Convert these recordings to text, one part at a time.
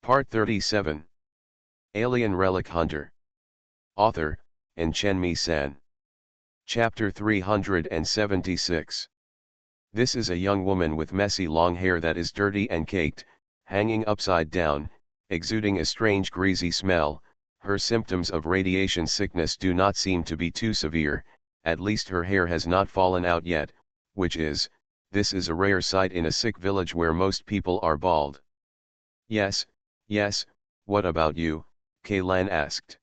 Part 37. Alien Relic Hunter. Author, Chen-Mi-san. Chapter 376. This is a young woman with messy long hair that is dirty and caked, hanging upside down, exuding a strange greasy smell. Her symptoms of radiation sickness do not seem to be too severe, at least her hair has not fallen out yet, this is a rare sight in a sick village where most people are bald. Yes, what about you? Kaylan asked.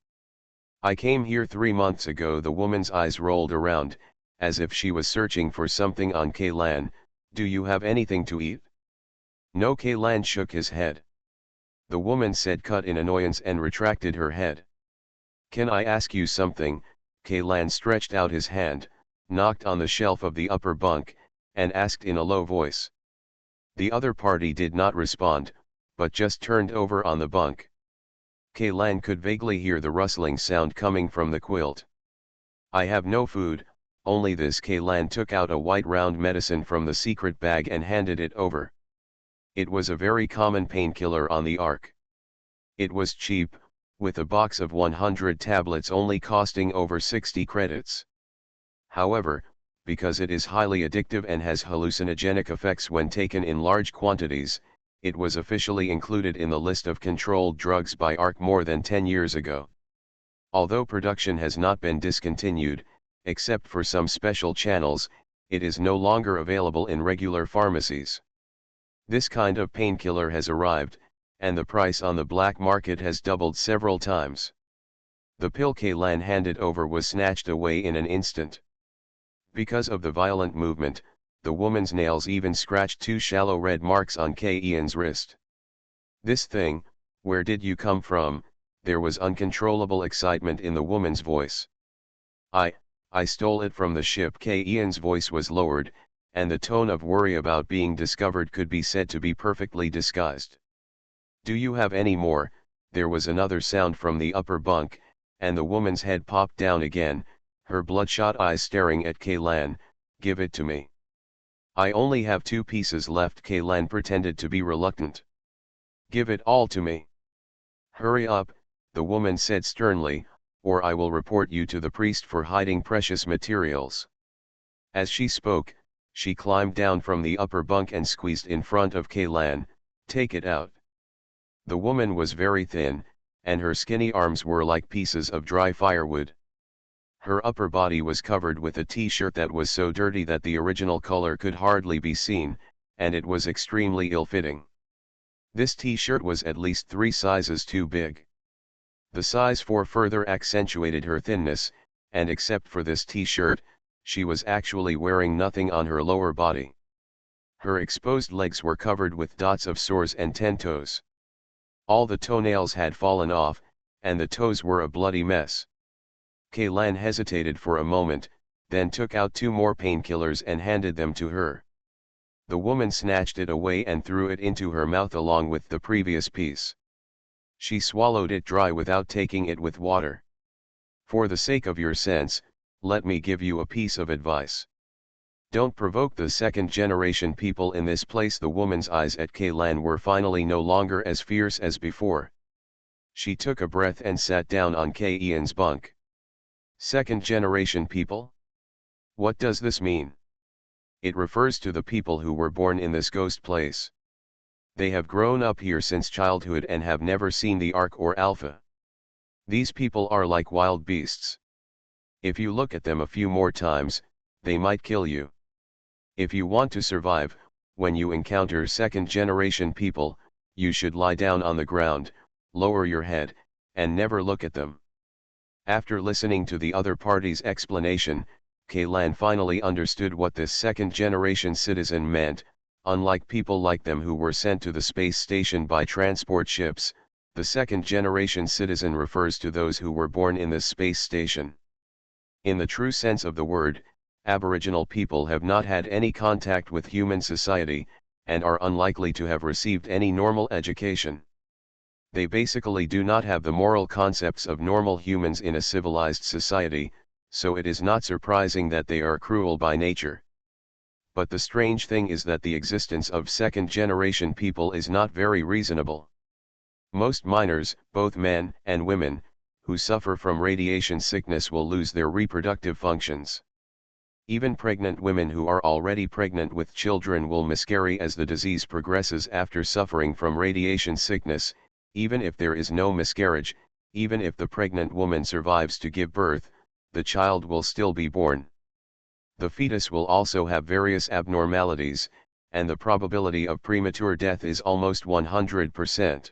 I came here 3 months ago. The woman's eyes rolled around, as if she was searching for something on Kaylan. Do you have anything to eat? No. Kaylan shook his head. The woman said, cut in annoyance, and retracted her head. Can I ask you something? Kaylan stretched out his hand, knocked on the shelf of the upper bunk, and asked in a low voice. The other party did not respond, but just turned over on the bunk. Kaylan could vaguely hear the rustling sound coming from the quilt. I have no food, only this. Kaylan took out a white round medicine from the secret bag and handed it over. It was a very common painkiller on the Ark. It was cheap, with a box of 100 tablets only costing over 60 credits. However, because it is highly addictive and has hallucinogenic effects when taken in large quantities, it was officially included in the list of controlled drugs by Ark more than 10 years ago. Although production has not been discontinued, except for some special channels, it is no longer available in regular pharmacies. This kind of painkiller has arrived, and the price on the black market has doubled several times. The pill Kaylan handed over was snatched away in an instant. Because of the violent movement, the woman's nails even scratched 2 shallow red marks on Ian's wrist. This thing, where did you come from? There was uncontrollable excitement in the woman's voice. I stole it from the ship. Ian's voice was lowered, and the tone of worry about being discovered could be said to be perfectly disguised. Do you have any more? There was another sound from the upper bunk, and the woman's head popped down again, her bloodshot eyes staring at Kaylan. Give it to me. I only have 2 pieces left. Kaylan pretended to be reluctant. Give it all to me. Hurry up, the woman said sternly, or I will report you to the priest for hiding precious materials. As she spoke, she climbed down from the upper bunk and squeezed in front of Kaylan. Take it out. The woman was very thin, and her skinny arms were like pieces of dry firewood. Her upper body was covered with a t-shirt that was so dirty that the original color could hardly be seen, and it was extremely ill-fitting. This t-shirt was at least 3 sizes too big. The size 4 further accentuated her thinness, and except for this t-shirt, she was actually wearing nothing on her lower body. Her exposed legs were covered with dots of sores and 10 toes. All the toenails had fallen off, and the toes were a bloody mess. Kaylan hesitated for a moment, then took out 2 more painkillers and handed them to her. The woman snatched it away and threw it into her mouth along with the previous piece. She swallowed it dry without taking it with water. For the sake of your sense, let me give you a piece of advice. Don't provoke the second-generation people in this place. The woman's eyes at Kaylan were finally no longer as fierce as before. She took a breath and sat down on Ian's bunk. Second-generation people? What does this mean? It refers to the people who were born in this ghost place. They have grown up here since childhood and have never seen the Ark or Alpha. These people are like wild beasts. If you look at them a few more times, they might kill you. If you want to survive, when you encounter second-generation people, you should lie down on the ground, lower your head, and never look at them. After listening to the other party's explanation, Kaylan finally understood what this second-generation citizen meant. Unlike people like them who were sent to the space station by transport ships, the second-generation citizen refers to those who were born in this space station. In the true sense of the word, Aboriginal people have not had any contact with human society, and are unlikely to have received any normal education. They basically do not have the moral concepts of normal humans in a civilized society, so it is not surprising that they are cruel by nature. But the strange thing is that the existence of second-generation people is not very reasonable. Most minors, both men and women, who suffer from radiation sickness will lose their reproductive functions. Even pregnant women who are already pregnant with children will miscarry as the disease progresses after suffering from radiation sickness. Even if there is no miscarriage, even if the pregnant woman survives to give birth, the child will still be born. The fetus will also have various abnormalities, and the probability of premature death is almost 100%.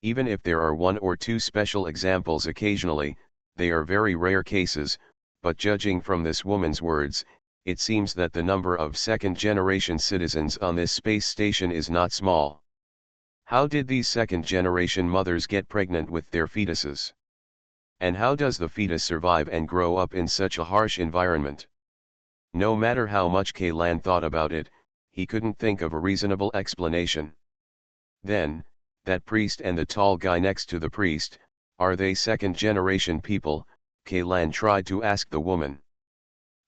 Even if there are one or two special examples occasionally, they are very rare cases, but judging from this woman's words, it seems that the number of second-generation citizens on this space station is not small. How did these second-generation mothers get pregnant with their fetuses? And how does the fetus survive and grow up in such a harsh environment? No matter how much Kaylan thought about it, he couldn't think of a reasonable explanation. Then, that priest and the tall guy next to the priest, are they second-generation people? Kaylan tried to ask the woman.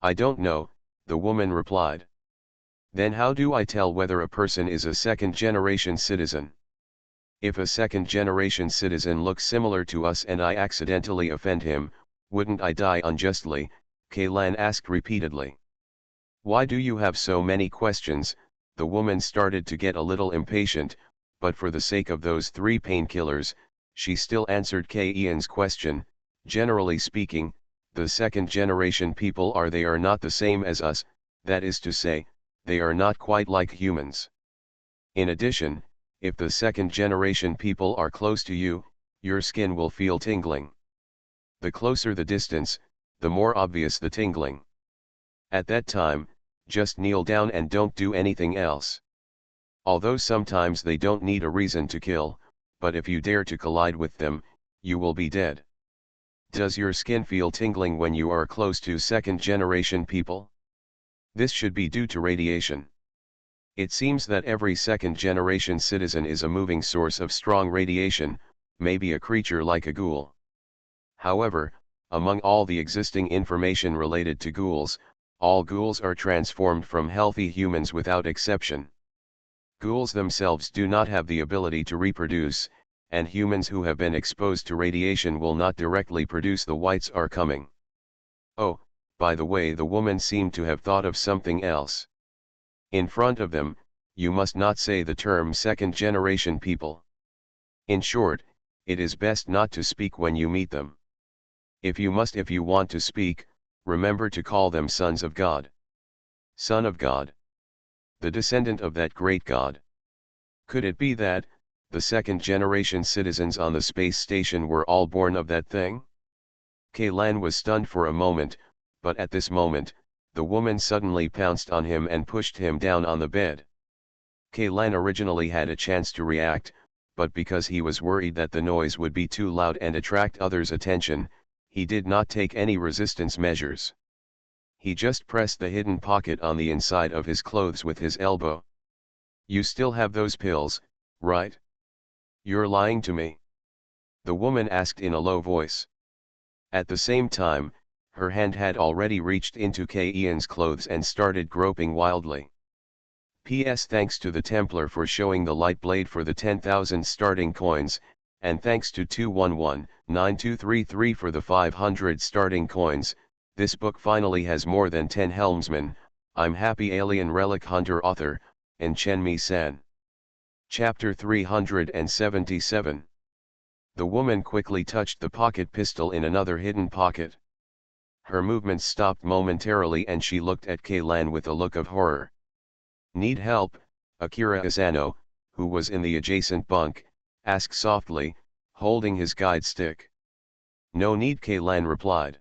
I don't know, the woman replied. Then how do I tell whether a person is a second-generation citizen? If a second-generation citizen looks similar to us and I accidentally offend him, wouldn't I die unjustly? Kaylan asked repeatedly. Why do you have so many questions? The woman started to get a little impatient, but for the sake of those 3 painkillers, she still answered Ian's question. Generally speaking, the second-generation people they are not the same as us, that is to say, they are not quite like humans. In addition, if the second-generation people are close to you, your skin will feel tingling. The closer the distance, the more obvious the tingling. At that time, just kneel down and don't do anything else. Although sometimes they don't need a reason to kill, but if you dare to collide with them, you will be dead. Does your skin feel tingling when you are close to second-generation people? This should be due to radiation. It seems that every second-generation citizen is a moving source of strong radiation, maybe a creature like a ghoul. However, among all the existing information related to ghouls, all ghouls are transformed from healthy humans without exception. Ghouls themselves do not have the ability to reproduce, and humans who have been exposed to radiation will not directly produce the whites are coming. Oh, by the way, the woman seemed to have thought of something else. In front of them, you must not say the term second-generation people. In short, it is best not to speak when you meet them. If you want to speak, remember to call them sons of God. Son of God. The descendant of that great God. Could it be that, the second-generation citizens on the space station were all born of that thing? Kaylan was stunned for a moment, but at this moment, the woman suddenly pounced on him and pushed him down on the bed. Kaylan originally had a chance to react, but because he was worried that the noise would be too loud and attract others' attention, he did not take any resistance measures. He just pressed the hidden pocket on the inside of his clothes with his elbow. You still have those pills, right? You're lying to me? The woman asked in a low voice. At the same time, her hand had already reached into Ian's clothes and started groping wildly. P.S. Thanks to the Templar for showing the light blade for the 10,000 starting coins, and thanks to 211-9233 for the 500 starting coins. This book finally has more than 10 helmsmen. I'm happy. Alien Relic Hunter author, and Chen-Mi-san. Chapter 377. The woman quickly touched the pocket pistol in another hidden pocket. Her movements stopped momentarily and she looked at Kaylan with a look of horror. Need help? Akira Asano, who was in the adjacent bunk, asked softly, holding his guide stick. No need, Kaylan replied.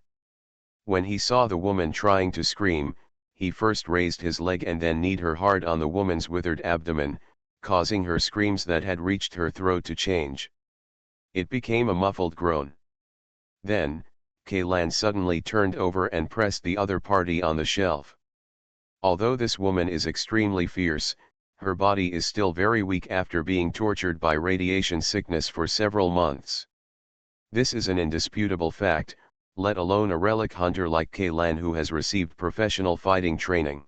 When he saw the woman trying to scream, he first raised his leg and then kneed her hard on the woman's withered abdomen, causing her screams that had reached her throat to change. It became a muffled groan. Then, Kaylan suddenly turned over and pressed the other party on the shelf. Although this woman is extremely fierce, her body is still very weak after being tortured by radiation sickness for several months. This is an indisputable fact, let alone a relic hunter like Kaylan who has received professional fighting training.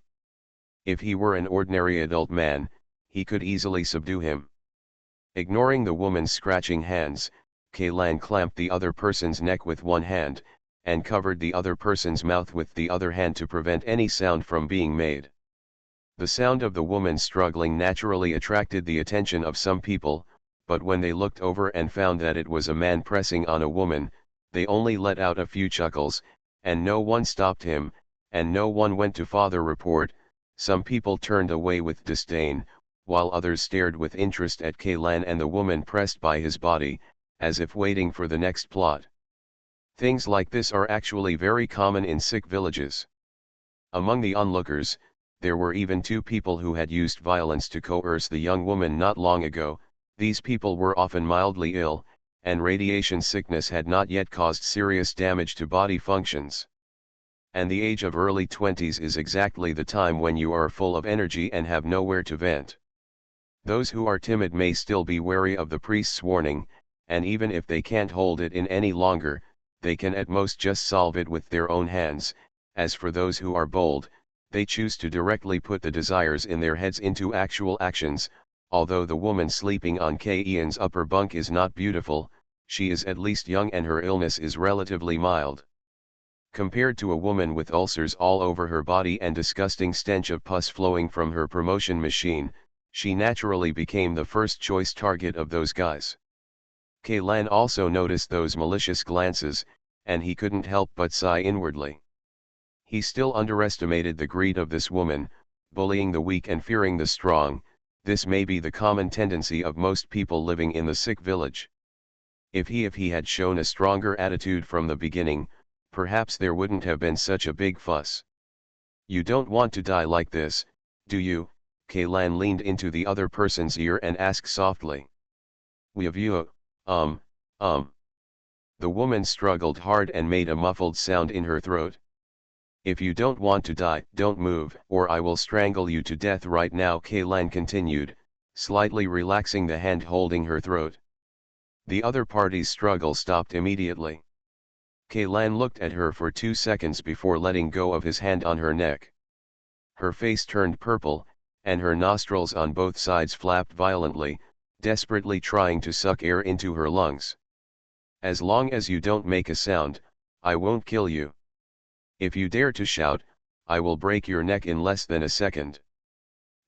If he were an ordinary adult man, he could easily subdue him. Ignoring the woman's scratching hands, Kaylan clamped the other person's neck with one hand, and covered the other person's mouth with the other hand to prevent any sound from being made. The sound of the woman struggling naturally attracted the attention of some people, but when they looked over and found that it was a man pressing on a woman, they only let out a few chuckles, and no one stopped him, and no one went to further report. Some people turned away with disdain, while others stared with interest at Kaylan and the woman pressed by his body, as if waiting for the next plot. Things like this are actually very common in sick villages. Among the onlookers, there were even two people who had used violence to coerce the young woman not long ago. These people were often mildly ill, and radiation sickness had not yet caused serious damage to body functions. And the age of early 20s is exactly the time when you are full of energy and have nowhere to vent. Those who are timid may still be wary of the priest's warning, and even if they can't hold it in any longer, they can at most just solve it with their own hands. As for those who are bold, they choose to directly put the desires in their heads into actual actions. Although the woman sleeping on Ian's upper bunk is not beautiful, she is at least young and her illness is relatively mild. Compared to a woman with ulcers all over her body and disgusting stench of pus flowing from her promotion machine, she naturally became the first choice target of those guys. Kaylan also noticed those malicious glances, and he couldn't help but sigh inwardly. He still underestimated the greed of this woman, bullying the weak and fearing the strong. This may be the common tendency of most people living in the sick village. If he had shown a stronger attitude from the beginning, perhaps there wouldn't have been such a big fuss. You don't want to die like this, do you? Kaylan leaned into the other person's ear and asked softly. We have you, The woman struggled hard and made a muffled sound in her throat. If you don't want to die, don't move, or I will strangle you to death right now, Kaylan continued, slightly relaxing the hand holding her throat. The other party's struggle stopped immediately. Kaylan looked at her for 2 seconds before letting go of his hand on her neck. Her face turned purple, and her nostrils on both sides flapped violently, desperately trying to suck air into her lungs. As long as you don't make a sound, I won't kill you. If you dare to shout, I will break your neck in less than a second.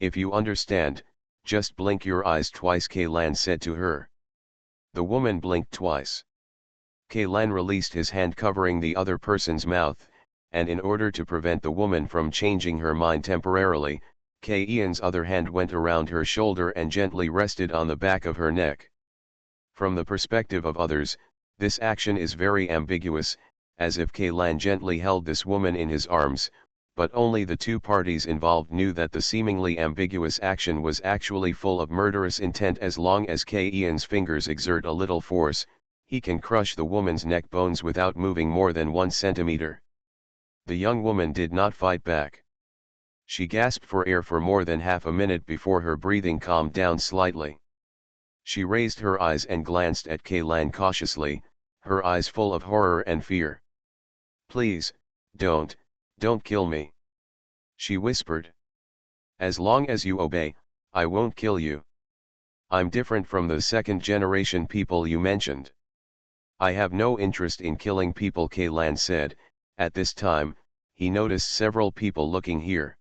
If you understand, just blink your eyes twice, Kaylan said to her. The woman blinked twice. Kaylan released his hand covering the other person's mouth, and in order to prevent the woman from changing her mind temporarily, Ian's other hand went around her shoulder and gently rested on the back of her neck. From the perspective of others, this action is very ambiguous, as if Kaylan gently held this woman in his arms, but only the two parties involved knew that the seemingly ambiguous action was actually full of murderous intent. As long as Ian's fingers exert a little force, he can crush the woman's neck bones without moving more than 1 centimeter. The young woman did not fight back. She gasped for air for more than half a minute before her breathing calmed down slightly. She raised her eyes and glanced at Kaylan cautiously, her eyes full of horror and fear. Please, don't kill me, she whispered. As long as you obey, I won't kill you. I'm different from the second-generation people you mentioned. I have no interest in killing people, Kaylan said. At this time, he noticed several people looking here.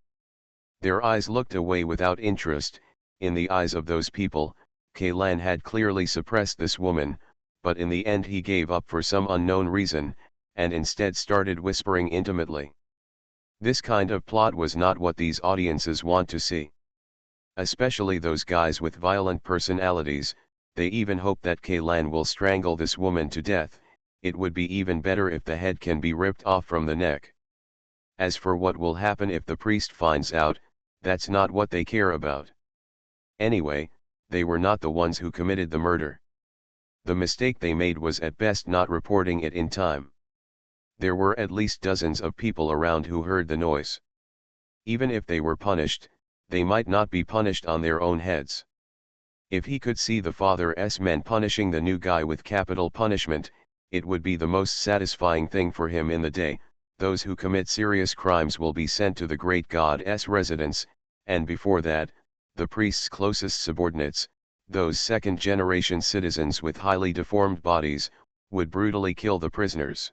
Their eyes looked away without interest. In the eyes of those people, Kaylan had clearly suppressed this woman, but in the end he gave up for some unknown reason, and instead started whispering intimately. This kind of plot was not what these audiences want to see. Especially those guys with violent personalities. They even hope that Kaylan will strangle this woman to death. It would be even better if the head can be ripped off from the neck. As for what will happen if the priest finds out, that's not what they care about. Anyway, they were not the ones who committed the murder. The mistake they made was at best not reporting it in time. There were at least dozens of people around who heard the noise. Even if they were punished, they might not be punished on their own heads. If he could see the Father's men punishing the new guy with capital punishment, it would be the most satisfying thing for him in the day. Those who commit serious crimes will be sent to the great god's residence, and before that, the priest's closest subordinates, those second-generation citizens with highly deformed bodies, would brutally kill the prisoners.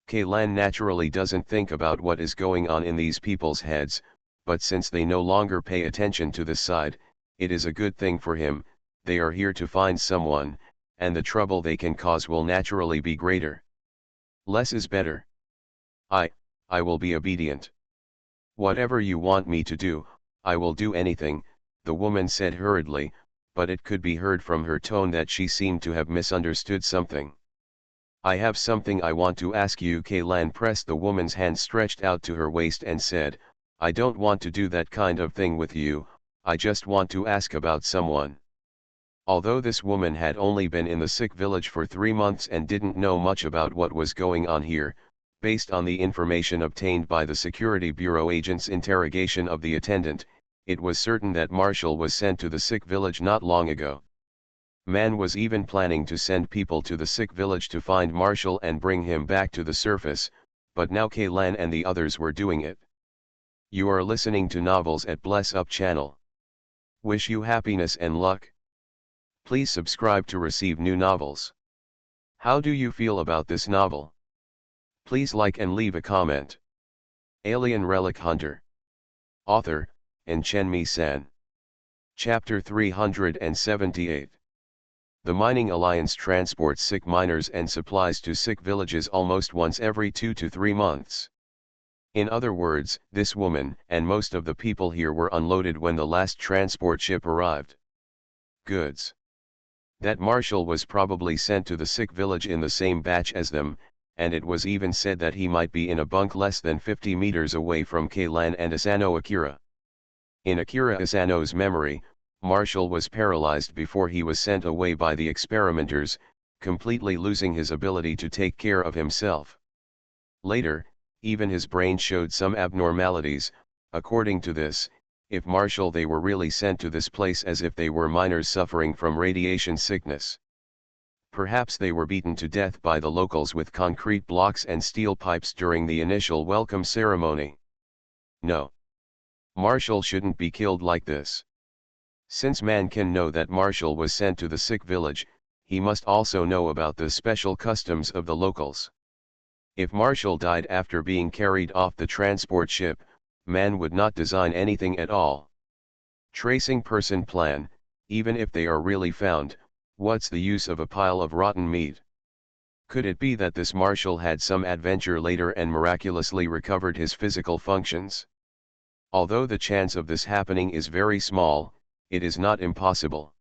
Kaylan naturally doesn't think about what is going on in these people's heads, but since they no longer pay attention to this side, it is a good thing for him. They are here to find someone, and the trouble they can cause will naturally be greater. Less is better. I will be obedient. Whatever you want me to do, I will do anything, the woman said hurriedly, but it could be heard from her tone that she seemed to have misunderstood something. I have something I want to ask you. Kaylan pressed the woman's hand stretched out to her waist and said, I don't want to do that kind of thing with you, I just want to ask about someone. Although this woman had only been in the sick village for 3 months and didn't know much about what was going on here, based on the information obtained by the Security Bureau agent's interrogation of the attendant, it was certain that Marshall was sent to the sick village not long ago. Man was even planning to send people to the sick village to find Marshall and bring him back to the surface, but now Kaylan and the others were doing it. You are listening to Novels at Bless Up channel. Wish you happiness and luck. Please subscribe to receive new novels. How do you feel about this novel? Please like and leave a comment. Alien Relic Hunter. Author, Chen San. Chapter 378. The Mining Alliance transports sick miners and supplies to sick villages almost once every 2 to 3 months. In other words, this woman and most of the people here were unloaded when the last transport ship arrived. Goods. That Marshall was probably sent to the sick village in the same batch as them, and it was even said that he might be in a bunk less than 50 meters away from Kaylan and Asano Akira. In Akira Asano's memory, Marshall was paralyzed before he was sent away by the experimenters, completely losing his ability to take care of himself. Later, even his brain showed some abnormalities. According to this, if Marshall they were really sent to this place as if they were miners suffering from radiation sickness. Perhaps they were beaten to death by the locals with concrete blocks and steel pipes during the initial welcome ceremony. No. Marshall shouldn't be killed like this. Since man can know that Marshall was sent to the sick village, he must also know about the special customs of the locals. If Marshall died after being carried off the transport ship, man would not design anything at all. Tracing person plan, even if they are really found, what's the use of a pile of rotten meat? Could it be that this Marshall had some adventure later and miraculously recovered his physical functions? Although the chance of this happening is very small, it is not impossible.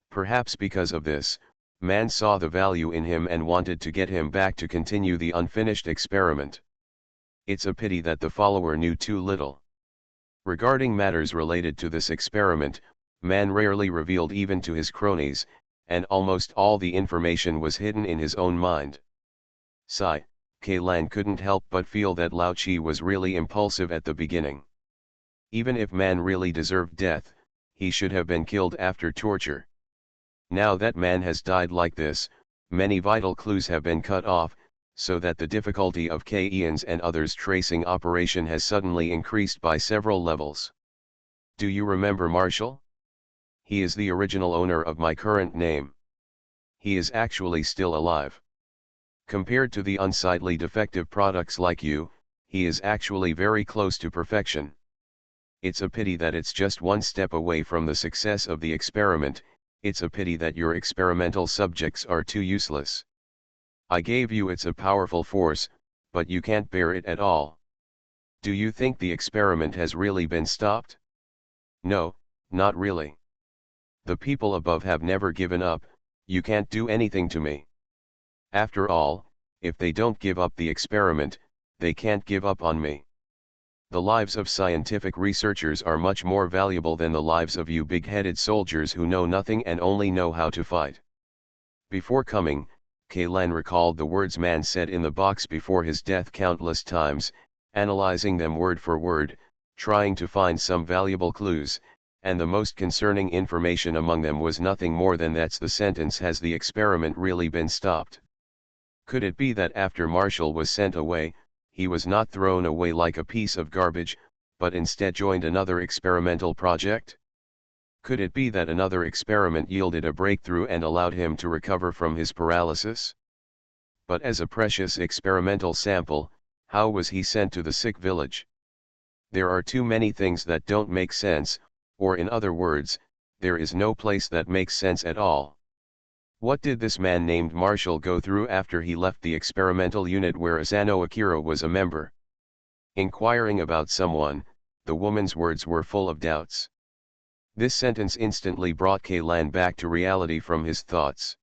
Perhaps because of this, man saw the value in him and wanted to get him back to continue the unfinished experiment. It's a pity that the follower knew too little. Regarding matters related to this experiment, man rarely revealed even to his cronies, and almost all the information was hidden in his own mind. Kaylan couldn't help but feel that Lao Chi was really impulsive at the beginning. Even if man really deserved death, he should have been killed after torture. Now that man has died like this, many vital clues have been cut off, so that the difficulty of K-Ian's and others' tracing operation has suddenly increased by several levels. Do you remember Marshall? He is the original owner of my current name. He is actually still alive. Compared to the unsightly defective products like you, he is actually very close to perfection. It's a pity that it's just one step away from the success of the experiment. It's a pity that your experimental subjects are too useless. I gave you it's a powerful force, but you can't bear it at all. Do you think the experiment has really been stopped? No, not really. The people above have never given up. You can't do anything to me. After all, if they don't give up the experiment, they can't give up on me. The lives of scientific researchers are much more valuable than the lives of you big-headed soldiers who know nothing and only know how to fight. Before coming, Kaylan recalled the words man said in the box before his death countless times, analyzing them word for word, trying to find some valuable clues, and the most concerning information among them was nothing more than that's the sentence, has the experiment really been stopped? Could it be that after Marshall was sent away, he was not thrown away like a piece of garbage, but instead joined another experimental project? Could it be that another experiment yielded a breakthrough and allowed him to recover from his paralysis? But as a precious experimental sample, how was he sent to the sick village? There are too many things that don't make sense, or in other words, there is no place that makes sense at all. What did this man named Marshall go through after he left the experimental unit where Asano Akira was a member? Inquiring about someone, the woman's words were full of doubts. This sentence instantly brought Kaylan back to reality from his thoughts.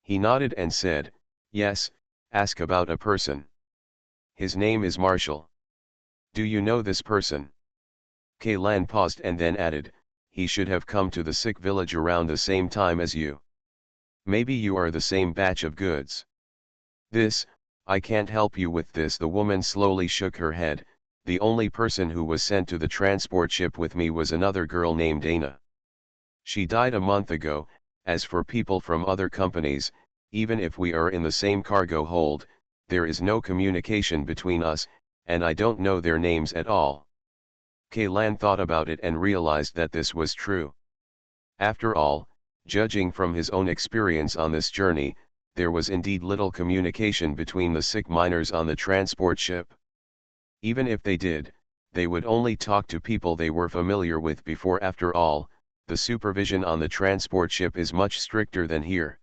He nodded and said, "Yes, ask about a person. His name is Marshall. Do you know this person?" Kaylan paused and then added, "He should have come to the sick village around the same time as you. Maybe you are the same batch of goods." I can't help you with this." The woman slowly shook her head. "The only person who was sent to the transport ship with me was another girl named Ana. She died a month ago. As for people from other companies, even if we are in the same cargo hold, there is no communication between us, and I don't know their names at all." Kaylan thought about it and realized that this was true. After all, judging from his own experience on this journey, there was indeed little communication between the sick miners on the transport ship. Even if they did, they would only talk to people they were familiar with before. After all, the supervision on the transport ship is much stricter than here.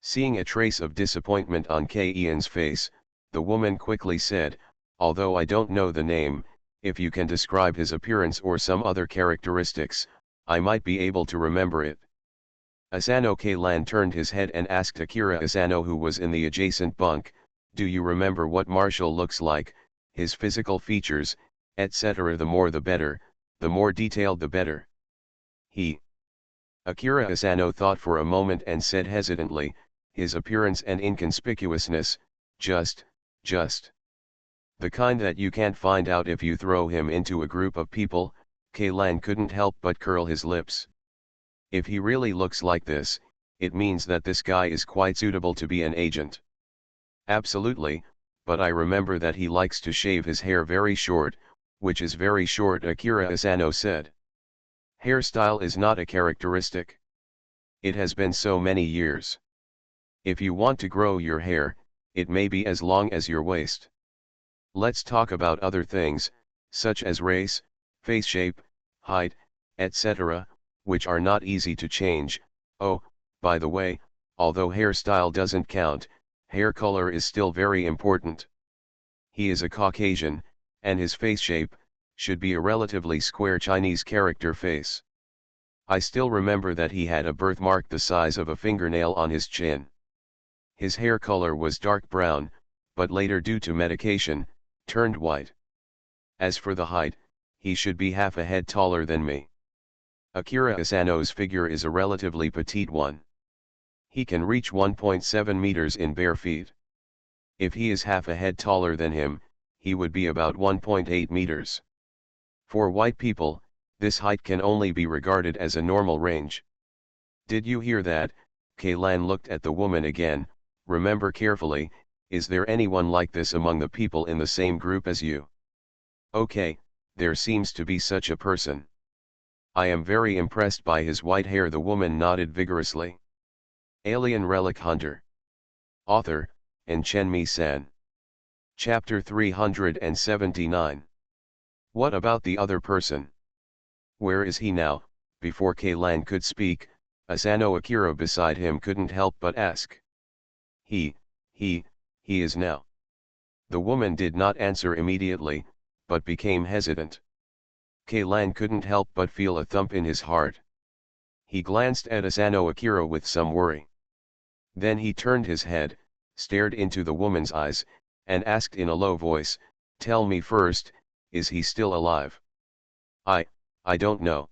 Seeing a trace of disappointment on Ian's face, the woman quickly said, "Although I don't know the name, if you can describe his appearance or some other characteristics, I might be able to remember it." Asano Kaylan turned his head and asked Akira Asano, who was in the adjacent bunk, "Do you remember what Marshall looks like, his physical features, etc.? The more the better, the more detailed the better." Akira Asano thought for a moment and said hesitantly, "His appearance and inconspicuousness, just. The kind that you can't find out if you throw him into a group of people." Kaylan couldn't help but curl his lips. If he really looks like this, it means that this guy is quite suitable to be an agent. "Absolutely, but I remember that he likes to shave his hair very short," "Which is very short," Akira Asano said. "Hairstyle is not a characteristic. It has been so many years. If you want to grow your hair, it may be as long as your waist. Let's talk about other things, such as race, face shape, height, etc., which are not easy to change. Oh, by the way, although hairstyle doesn't count, hair color is still very important. He is a Caucasian, and his face shape should be a relatively square Chinese character face. I still remember that he had a birthmark the size of a fingernail on his chin. His hair color was dark brown, but later, due to medication, turned white. As for the height, he should be half a head taller than me. Akira Asano's figure is a relatively petite one. He can reach 1.7 meters in bare feet. If he is half a head taller than him, he would be about 1.8 meters. For white people, this height can only be regarded as a normal range." "Did you hear that?" Kaylan looked at the woman again. "Remember carefully, is there anyone like this among the people in the same group as you?" "Okay, there seems to be such a person. I am very impressed by his white hair." The woman nodded vigorously. Alien Relic Hunter. Author, Chenmi-san. Chapter 379. What about the other person? Where is he now? Before Kaylan could speak, Asano Akira beside him couldn't help but ask. He is now. The woman did not answer immediately, but became hesitant. Kaylan couldn't help but feel a thump in his heart. He glanced at Asano Akira with some worry. Then he turned his head, stared into the woman's eyes, and asked in a low voice, "Tell me first, is he still alive?" I don't know."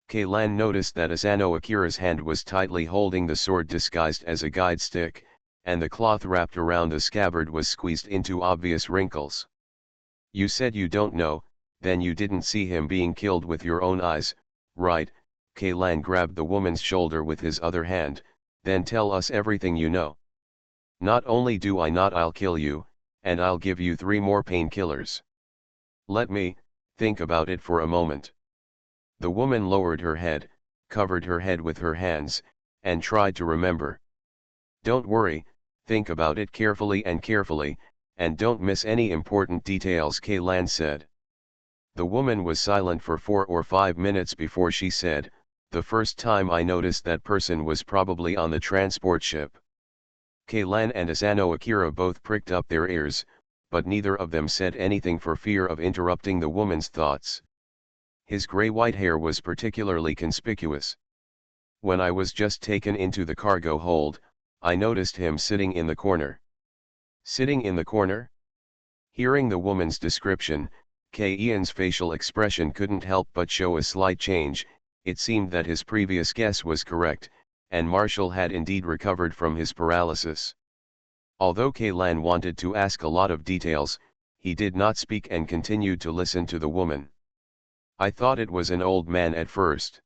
Kaylan noticed that Asano Akira's hand was tightly holding the sword disguised as a guide stick, and the cloth wrapped around the scabbard was squeezed into obvious wrinkles. "You said you don't know, then you didn't see him being killed with your own eyes, right?" Kaylan grabbed the woman's shoulder with his other hand. "Then tell us everything you know. Not only do I not, I'll kill you, and I'll give you 3 more painkillers." "Let me think about it for a moment." The woman lowered her head, covered her head with her hands, and tried to remember. "Don't worry, think about it carefully, and don't miss any important details," Kaylan said. The woman was silent for 4 or 5 minutes before she said, "The first time I noticed that person was probably on the transport ship." Kaylan and Asano Akira both pricked up their ears, but neither of them said anything for fear of interrupting the woman's thoughts. His gray-white hair was particularly conspicuous. "When I was just taken into the cargo hold, I noticed him sitting in the corner." "Sitting in the corner?" Hearing the woman's description, Ian's facial expression couldn't help but show a slight change. It seemed that his previous guess was correct, and Marshall had indeed recovered from his paralysis. Although Kaylan wanted to ask a lot of details, he did not speak and continued to listen to the woman. "I thought it was an old man at first.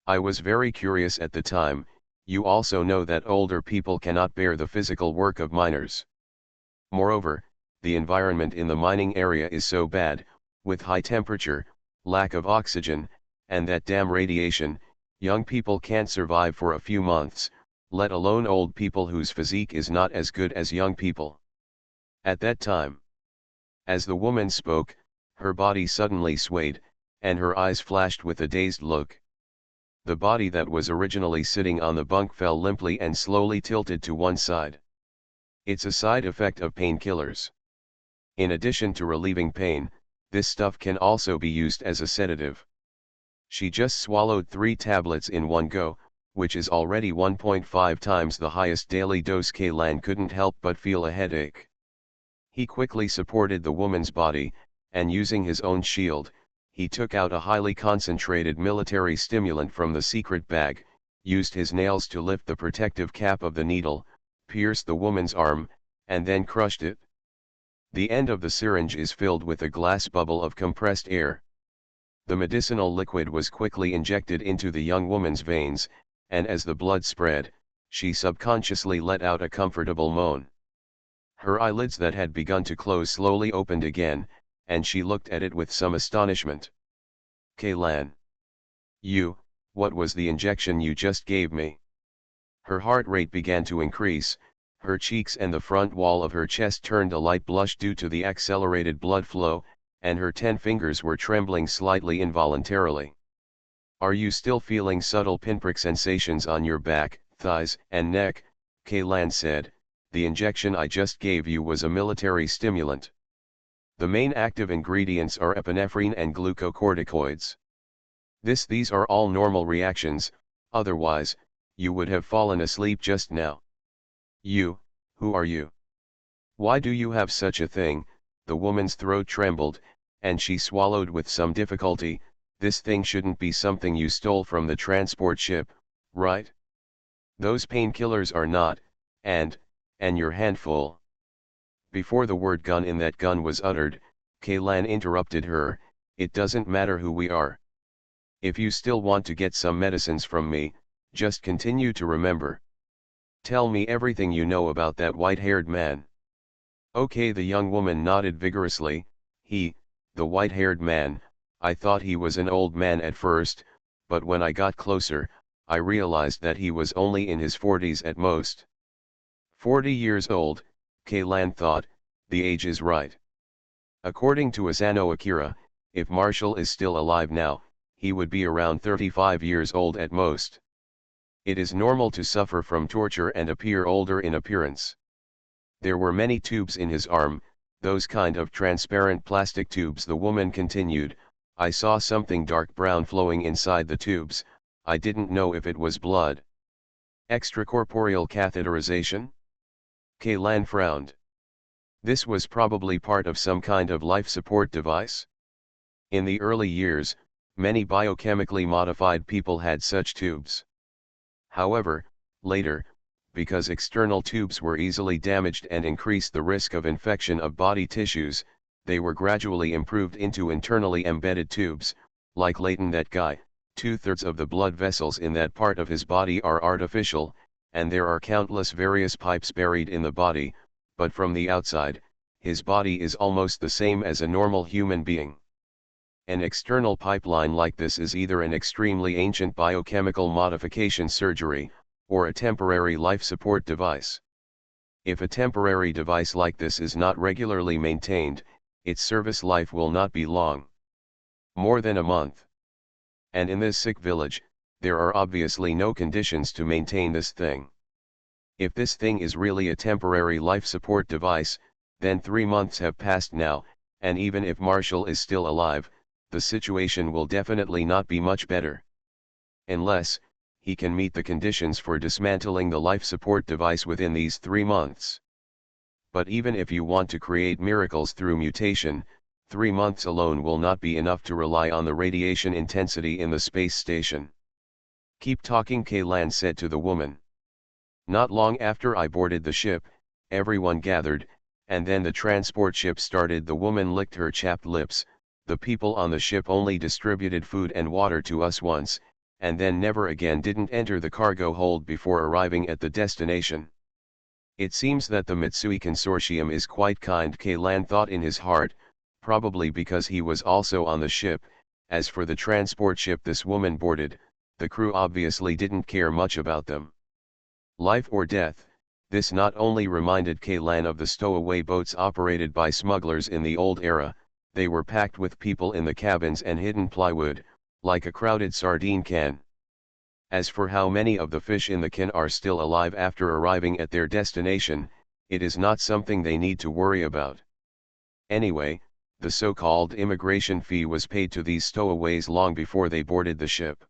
I was very curious at the time. You also know that older people cannot bear the physical work of miners. Moreover, the environment in the mining area is so bad, with high temperature, lack of oxygen, and that damn radiation, young people can't survive for a few months, let alone old people whose physique is not as good as young people. At that time." As the woman spoke, her body suddenly swayed, and her eyes flashed with a dazed look. The body that was originally sitting on the bunk fell limply and slowly tilted to one side. "It's a side effect of painkillers. In addition to relieving pain, this stuff can also be used as a sedative. She just swallowed 3 tablets in one go, which is already 1.5 times the highest daily dose." Kaylan couldn't help but feel a headache. He quickly supported the woman's body, and using his own shield, he took out a highly concentrated military stimulant from the secret bag, used his nails to lift the protective cap of the needle, pierced the woman's arm, and then crushed it. The end of the syringe is filled with a glass bubble of compressed air. The medicinal liquid was quickly injected into the young woman's veins, and as the blood spread, she subconsciously let out a comfortable moan. Her eyelids that had begun to close slowly opened again, and she looked at it with some astonishment. "Kaylan. What was the injection you just gave me?" Her heart rate began to increase, her cheeks and the front wall of her chest turned a light blush due to the accelerated blood flow, and her 10 fingers were trembling slightly involuntarily. "Are you still feeling subtle pinprick sensations on your back, thighs, and neck?" Kaylan said. "The injection I just gave you was a military stimulant. The main active ingredients are epinephrine and glucocorticoids. These are all normal reactions, otherwise, you would have fallen asleep just now." "Who are you? Why do you have such a thing?" The woman's throat trembled, and she swallowed with some difficulty. "This thing shouldn't be something you stole from the transport ship, right? Those painkillers are not, and your handful." Before the word "gun" in that gun was uttered, Kaylan interrupted her. "It doesn't matter who we are. If you still want to get some medicines from me, just continue to remember. Tell me everything you know about that white-haired man." "Okay." The young woman nodded vigorously. The white-haired man, I thought he was an old man at first, but when I got closer, I realized that he was only in his 40s at most." 40 years old, Kaylan thought. The age is right. According to Asano Akira, if Marshall is still alive now, he would be around 35 years old at most. It is normal to suffer from torture and appear older in appearance. There were many tubes in his arm, those kind of transparent plastic tubes. The woman continued. "I saw something dark brown flowing inside the tubes. I didn't know if it was blood." "Extracorporeal catheterization?" Kaylan frowned. This was probably part of some kind of life support device. In the early years, many biochemically modified people had such tubes. However, later, because external tubes were easily damaged and increased the risk of infection of body tissues, they were gradually improved into internally embedded tubes. Like Leighton, that guy, 2/3 of the blood vessels in that part of his body are artificial, and there are countless various pipes buried in the body, but from the outside, his body is almost the same as a normal human being. An external pipeline like this is either an extremely ancient biochemical modification surgery, or a temporary life support device. If a temporary device like this is not regularly maintained, its service life will not be long. More than a month. And in this sick village, there are obviously no conditions to maintain this thing. If this thing is really a temporary life support device, then 3 months have passed now, and even if Marshall is still alive, the situation will definitely not be much better. Unless he can meet the conditions for dismantling the life support device within these 3 months. But even if you want to create miracles through mutation, 3 months alone will not be enough to rely on the radiation intensity in the space station. Keep talking, Kaylan said to the woman. Not long after I boarded the ship, everyone gathered, and then the transport ship started. The woman licked her chapped lips. The people on the ship only distributed food and water to us once, and then never again didn't enter the cargo hold before arriving at the destination. It seems that the Mitsui Consortium is quite kind, Kaylan thought in his heart, probably because he was also on the ship. As for the transport ship this woman boarded, the crew obviously didn't care much about them. Life or death, this not only reminded Kaylan of the stowaway boats operated by smugglers in the old era, they were packed with people in the cabins and hidden plywood, like a crowded sardine can. As for how many of the fish in the can are still alive after arriving at their destination, it is not something they need to worry about. Anyway, the so-called immigration fee was paid to these stowaways long before they boarded the ship.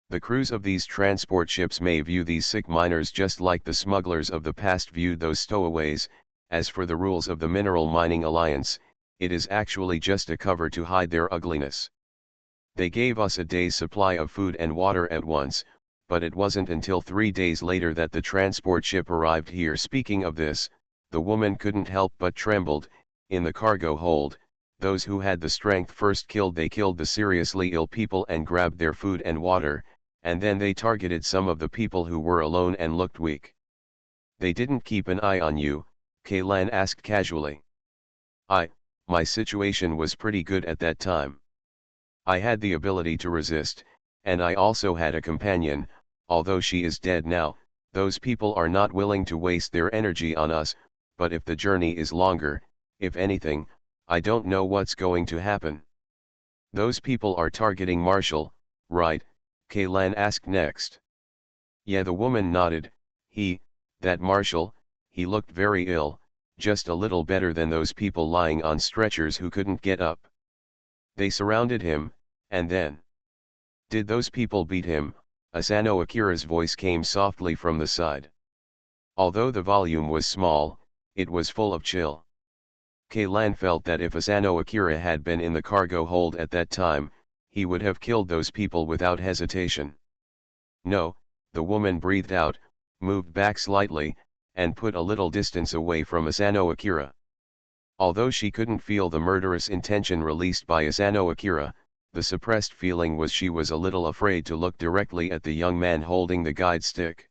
The crews of these transport ships may view these sick miners just like the smugglers of the past viewed those stowaways. As for the rules of the Mineral Mining Alliance, it is actually just a cover to hide their ugliness. They gave us a day's supply of food and water at once, but it wasn't until 3 days later that the transport ship arrived here. Speaking of this, the woman couldn't help but trembled. In the cargo hold, those who had the strength first they killed the seriously ill people and grabbed their food and water, and then they targeted some of the people who were alone and looked weak. They didn't keep an eye on you? Kaylan asked casually. My situation was pretty good at that time. I had the ability to resist, and I also had a companion. Although she is dead now, those people are not willing to waste their energy on us, but if the journey is longer, if anything, I don't know what's going to happen. Those people are targeting Marshall, right? Kaylan asked next. Yeah, the woman nodded. That Marshall, he looked very ill, just a little better than those people lying on stretchers who couldn't get up. They surrounded him, and then... Did those people beat him? Asano Akira's voice came softly from the side. Although the volume was small, it was full of chill. Kaylan felt that if Asano Akira had been in the cargo hold at that time, he would have killed those people without hesitation. No, the woman breathed out, moved back slightly, and put a little distance away from Asano Akira. Although she couldn't feel the murderous intention released by Asano Akira, the suppressed feeling was she was a little afraid to look directly at the young man holding the guide stick.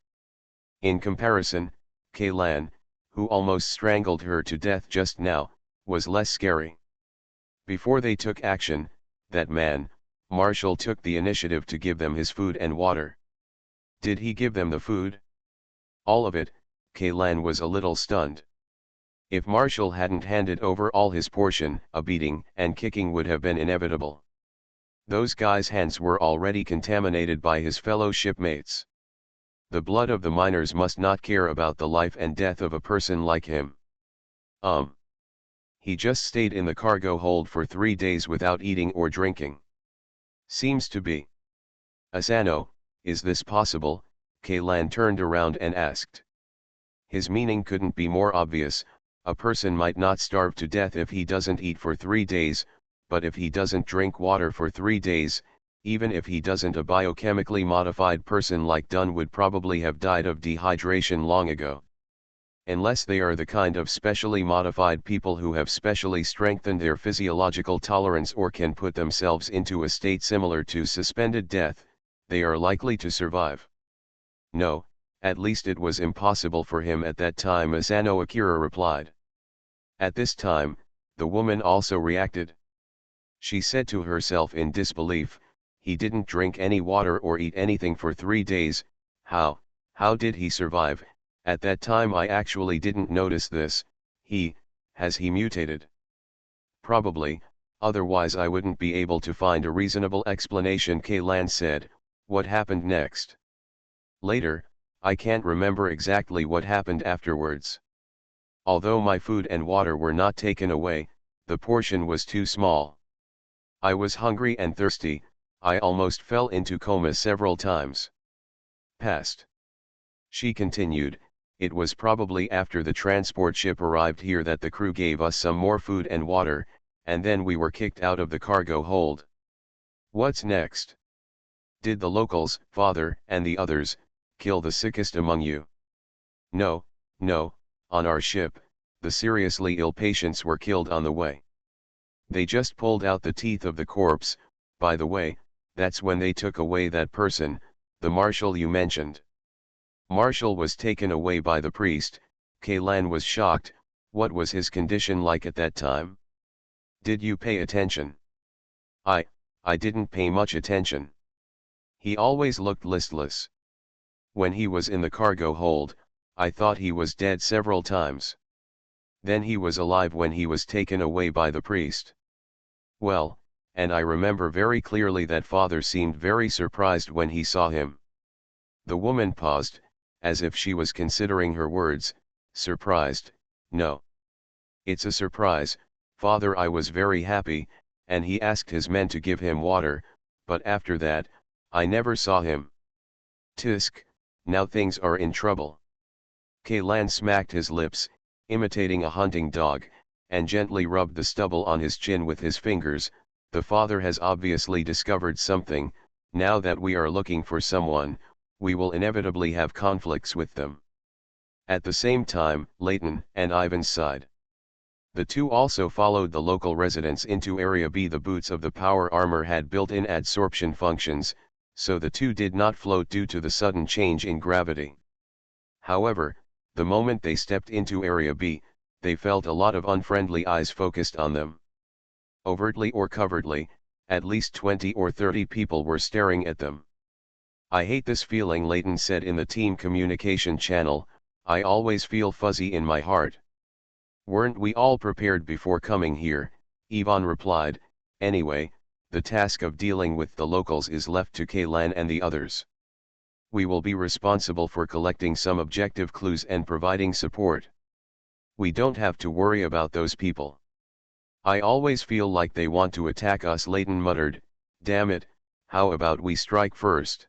In comparison, Kaylan, who almost strangled her to death just now, was less scary. Before they took action, that man, Marshall, took the initiative to give them his food and water. Did he give them the food? All of it? Kaylan was a little stunned. If Marshall hadn't handed over all his portion, a beating and kicking would have been inevitable. Those guys' hands were already contaminated by his fellow shipmates. The blood of the miners must not care about the life and death of a person like him. He just stayed in the cargo hold for 3 days without eating or drinking. Seems to be. Asano, is this possible? Kaylan turned around and asked. His meaning couldn't be more obvious. A person might not starve to death if he doesn't eat for 3 days, but if he doesn't drink water for 3 days, even if he doesn't, a biochemically modified person like Dunn would probably have died of dehydration long ago. Unless they are the kind of specially modified people who have specially strengthened their physiological tolerance or can put themselves into a state similar to suspended death, they are likely to survive. No, at least it was impossible for him at that time, Asano Akira replied. At this time, the woman also reacted. She said to herself in disbelief, he didn't drink any water or eat anything for 3 days, how did he survive? At that time I actually didn't notice this. Has he mutated? Probably, otherwise I wouldn't be able to find a reasonable explanation. Kaylan said. What happened next? Later, I can't remember exactly what happened afterwards. Although my food and water were not taken away, the portion was too small. I was hungry and thirsty, I almost fell into coma several times. Past. She continued, it was probably after the transport ship arrived here that the crew gave us some more food and water, and then we were kicked out of the cargo hold. What's next? Did the locals, father, and the others, kill the sickest among you? No, on our ship, the seriously ill patients were killed on the way. They just pulled out the teeth of the corpse. By the way, that's when they took away that person, the marshal you mentioned. Marshal was taken away by the priest. Kaylan was shocked. What was his condition like at that time? Did you pay attention? I didn't pay much attention. He always looked listless. When he was in the cargo hold, I thought he was dead several times. Then he was alive when he was taken away by the priest. Well, and I remember very clearly that father seemed very surprised when he saw him. The woman paused, as if she was considering her words. Surprised? No. It's a surprise, father. I was very happy, and he asked his men to give him water, but after that, I never saw him. Tisk, now things are in trouble. Kaylan smacked his lips, imitating a hunting dog, and gently rubbed the stubble on his chin with his fingers. The father has obviously discovered something. Now that we are looking for someone, we will inevitably have conflicts with them. At the same time, Leighton and Ivan sighed. The two also followed the local residents into Area B. The boots of the power armor had built-in adsorption functions, so the two did not float due to the sudden change in gravity. However, the moment they stepped into Area B, they felt a lot of unfriendly eyes focused on them. Overtly or covertly, at least 20 or 30 people were staring at them. I hate this feeling, Leighton said in the team communication channel. I always feel fuzzy in my heart. Weren't we all prepared before coming here? Yvonne replied. Anyway, the task of dealing with the locals is left to Kaylan and the others. We will be responsible for collecting some objective clues and providing support. We don't have to worry about those people. I always feel like they want to attack us, Leighton muttered. Damn it, how about we strike first?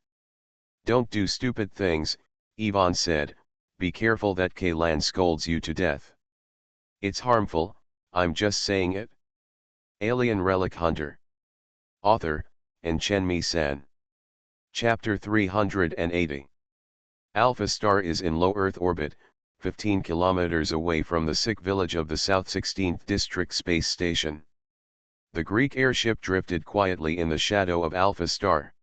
Don't do stupid things, Yvonne said. Be careful that Kaylan scolds you to death. It's harmful, I'm just saying it. Alien Relic Hunter. Author, Chen-Mi-san. Chapter 380. Alpha Star is in low Earth orbit, 15 kilometers away from the sick village of the South 16th District Space Station. The Greek airship drifted quietly in the shadow of Alpha Star.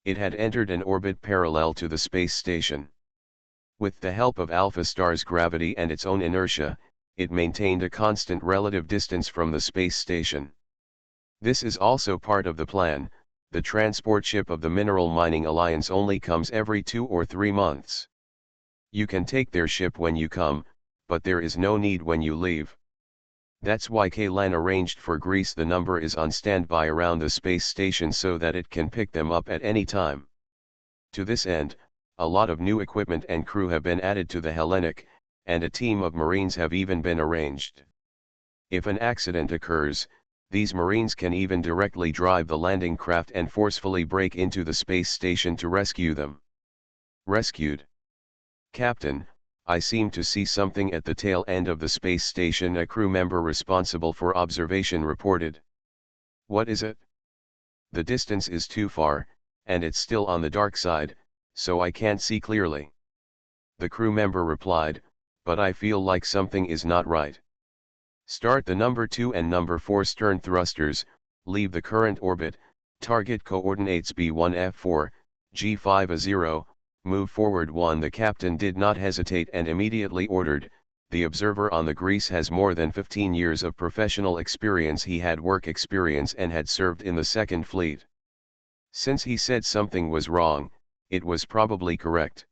It had entered an orbit parallel to the space station. With the help of Alpha Star's gravity and its own inertia, it maintained a constant relative distance from the space station. This is also part of the plan. The transport ship of the Mineral Mining Alliance only comes every 2 or 3 months. You can take their ship when you come, but there is no need when you leave. That's why Kaylan arranged for Greece. The number is on standby around the space station so that it can pick them up at any time. To this end, a lot of new equipment and crew have been added to the Hellenic, and a team of Marines have even been arranged. If an accident occurs, these Marines can even directly drive the landing craft and forcefully break into the space station to rescue them. Rescued. Captain, I seem to see something at the tail end of the space station, a crew member responsible for observation reported. What is it? The distance is too far, and it's still on the dark side, so I can't see clearly. The crew member replied, but I feel like something is not right. Start the number 2 and number 4 stern thrusters, leave the current orbit, target coordinates B1F4, G5A0, move forward 1. The captain did not hesitate and immediately ordered, The observer on the grease has more than 15 years of professional experience. He had work experience and had served in the Second Fleet. Since he said something was wrong, it was probably correct.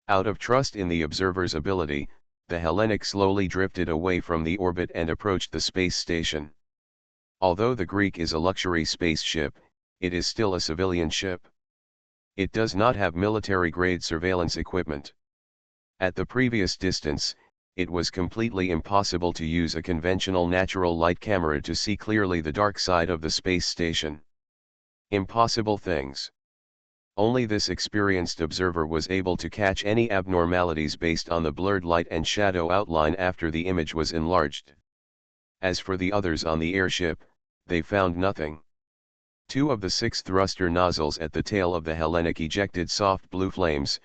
Out of trust in the observer's ability, the Hellenic slowly drifted away from the orbit and approached the space station. Although the Greek is a luxury spaceship, it is still a civilian ship. It does not have military-grade surveillance equipment. At the previous distance, it was completely impossible to use a conventional natural light camera to see clearly the dark side of the space station. Impossible things. Only this experienced observer was able to catch any abnormalities based on the blurred light and shadow outline after the image was enlarged. As for the others on the airship, they found nothing. 2 of the 6 thruster nozzles at the tail of the Hellenic ejected soft blue flames,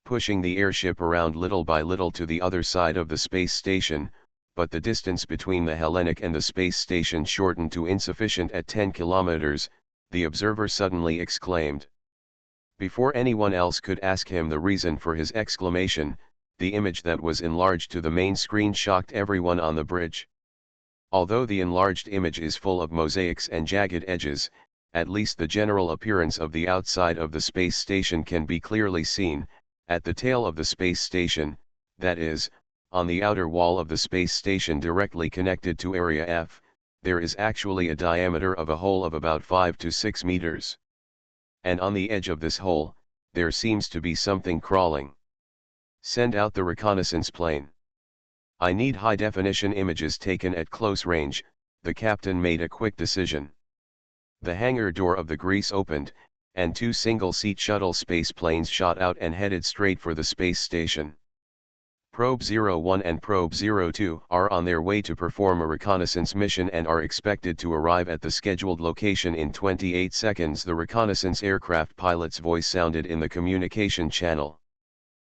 pushing the airship around little by little to the other side of the space station, but the distance between the Hellenic and the space station shortened to insufficient at 10 kilometers, the observer suddenly exclaimed. Before anyone else could ask him the reason for his exclamation, the image that was enlarged to the main screen shocked everyone on the bridge. Although the enlarged image is full of mosaics and jagged edges, at least the general appearance of the outside of the space station can be clearly seen. At the tail of the space station, that is, on the outer wall of the space station directly connected to Area F, there is actually a diameter of a hole of about 5 to 6 meters. And on the edge of this hole, there seems to be something crawling. Send out the reconnaissance plane. I need high-definition images taken at close range. The captain made a quick decision. The hangar door of the grease opened, and 2 single-seat shuttle space planes shot out and headed straight for the space station. Probe 01 and Probe 02 are on their way to perform a reconnaissance mission and are expected to arrive at the scheduled location in 28 seconds. The reconnaissance aircraft pilot's voice sounded in the communication channel.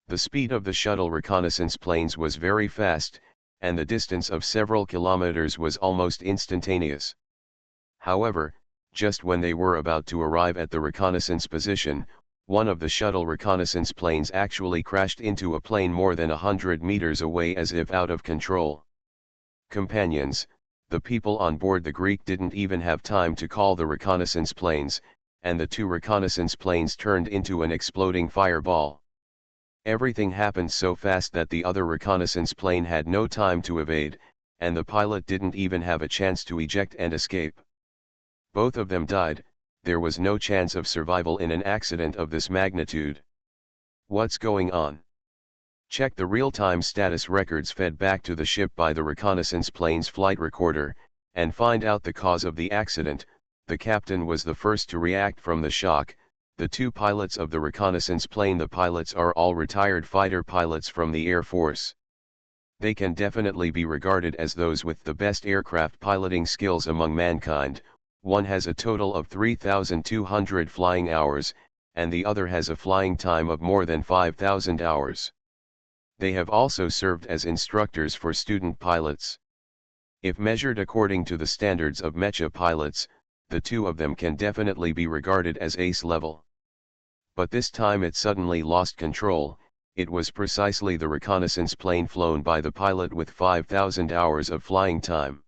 The speed of the shuttle reconnaissance planes was very fast, and the distance of several kilometers was almost instantaneous. However, just when they were about to arrive at the reconnaissance position, one of the shuttle reconnaissance planes actually crashed into a plane more than 100 meters away as if out of control. Companions, the people on board the Greek didn't even have time to call the reconnaissance planes, and the 2 reconnaissance planes turned into an exploding fireball. Everything happened so fast that the other reconnaissance plane had no time to evade, and the pilot didn't even have a chance to eject and escape. Both of them died. There was no chance of survival in an accident of this magnitude. What's going on? Check the real-time status records fed back to the ship by the reconnaissance plane's flight recorder, and find out the cause of the accident. The captain was the first to react from the shock. The 2 pilots of the reconnaissance plane. The pilots are all retired fighter pilots from the Air Force. They can definitely be regarded as those with the best aircraft piloting skills among mankind. One has a total of 3,200 flying hours, and the other has a flying time of more than 5,000 hours. They have also served as instructors for student pilots. If measured according to the standards of mecha pilots, the 2 of them can definitely be regarded as ace level. But this time it suddenly lost control. It was precisely the reconnaissance plane flown by the pilot with 5,000 hours of flying time.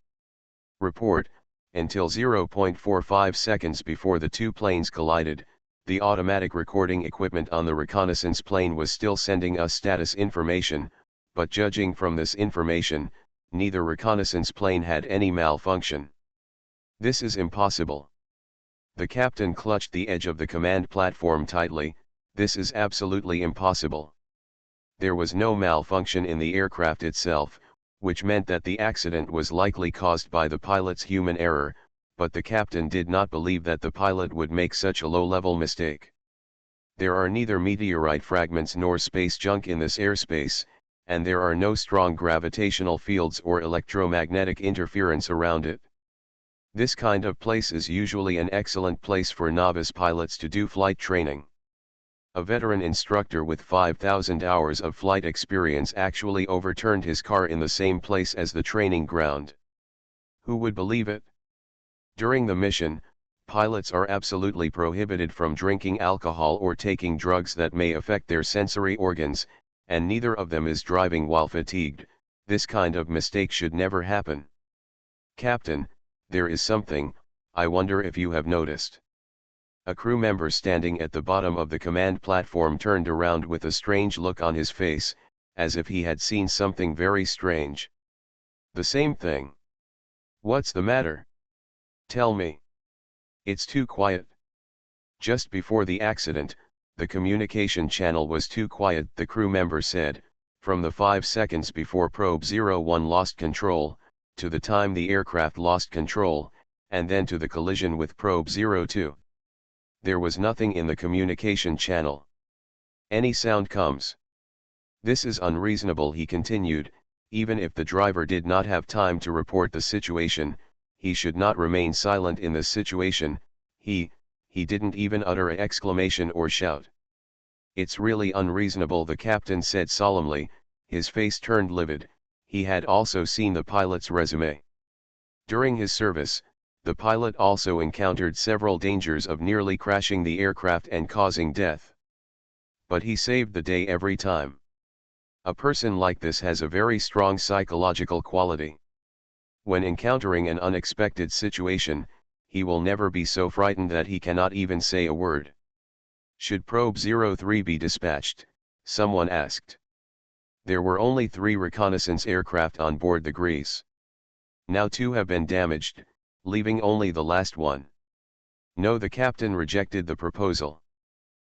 Report: until 0.45 seconds before the 2 planes collided, the automatic recording equipment on the reconnaissance plane was still sending us status information, but judging from this information, neither reconnaissance plane had any malfunction. This is impossible. The captain clutched the edge of the command platform tightly. This is absolutely impossible. There was no malfunction in the aircraft itself, which meant that the accident was likely caused by the pilot's human error, but the captain did not believe that the pilot would make such a low-level mistake. There are neither meteorite fragments nor space junk in this airspace, and there are no strong gravitational fields or electromagnetic interference around it. This kind of place is usually an excellent place for novice pilots to do flight training. A veteran instructor with 5,000 hours of flight experience actually overturned his car in the same place as the training ground. Who would believe it? During the mission, pilots are absolutely prohibited from drinking alcohol or taking drugs that may affect their sensory organs, and neither of them is driving while fatigued. This kind of mistake should never happen. Captain, there is something, I wonder if you have noticed. A crew member standing at the bottom of the command platform turned around with a strange look on his face, as if he had seen something very strange. The same thing. What's the matter? Tell me. It's too quiet. Just before the accident, the communication channel was too quiet, the crew member said, from the 5 seconds before probe 01 lost control, to the time the aircraft lost control, and then to the collision with probe 02. There was nothing in the communication channel. Any sound comes. This is unreasonable, he continued. Even if the driver did not have time to report the situation, he should not remain silent in this situation. He didn't even utter an exclamation or shout. It's really unreasonable, the captain said solemnly, his face turned livid. He had also seen the pilot's resume. During his service, the pilot also encountered several dangers of nearly crashing the aircraft and causing death. But he saved the day every time. A person like this has a very strong psychological quality. When encountering an unexpected situation, he will never be so frightened that he cannot even say a word. Should probe 03 be dispatched? Someone asked. There were only 3 reconnaissance aircraft on board the Greece. Now 2 have been damaged, leaving only the last one. No, the captain rejected the proposal.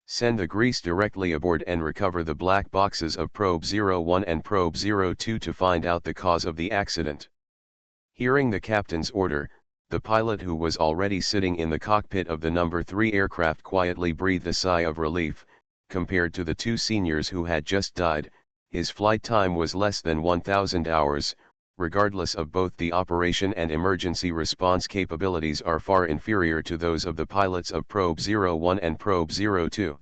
Send the Greece directly aboard and recover the black boxes of probe 01 and probe 02 to find out the cause of the accident. Hearing the captain's order, the pilot, who was already sitting in the cockpit of the number 3 aircraft, quietly breathed a sigh of relief. Compared to the 2 seniors who had just died, his flight time was less than 1,000 hours, regardless of both the operation and emergency response capabilities are far inferior to those of the pilots of probe 01 and probe 02.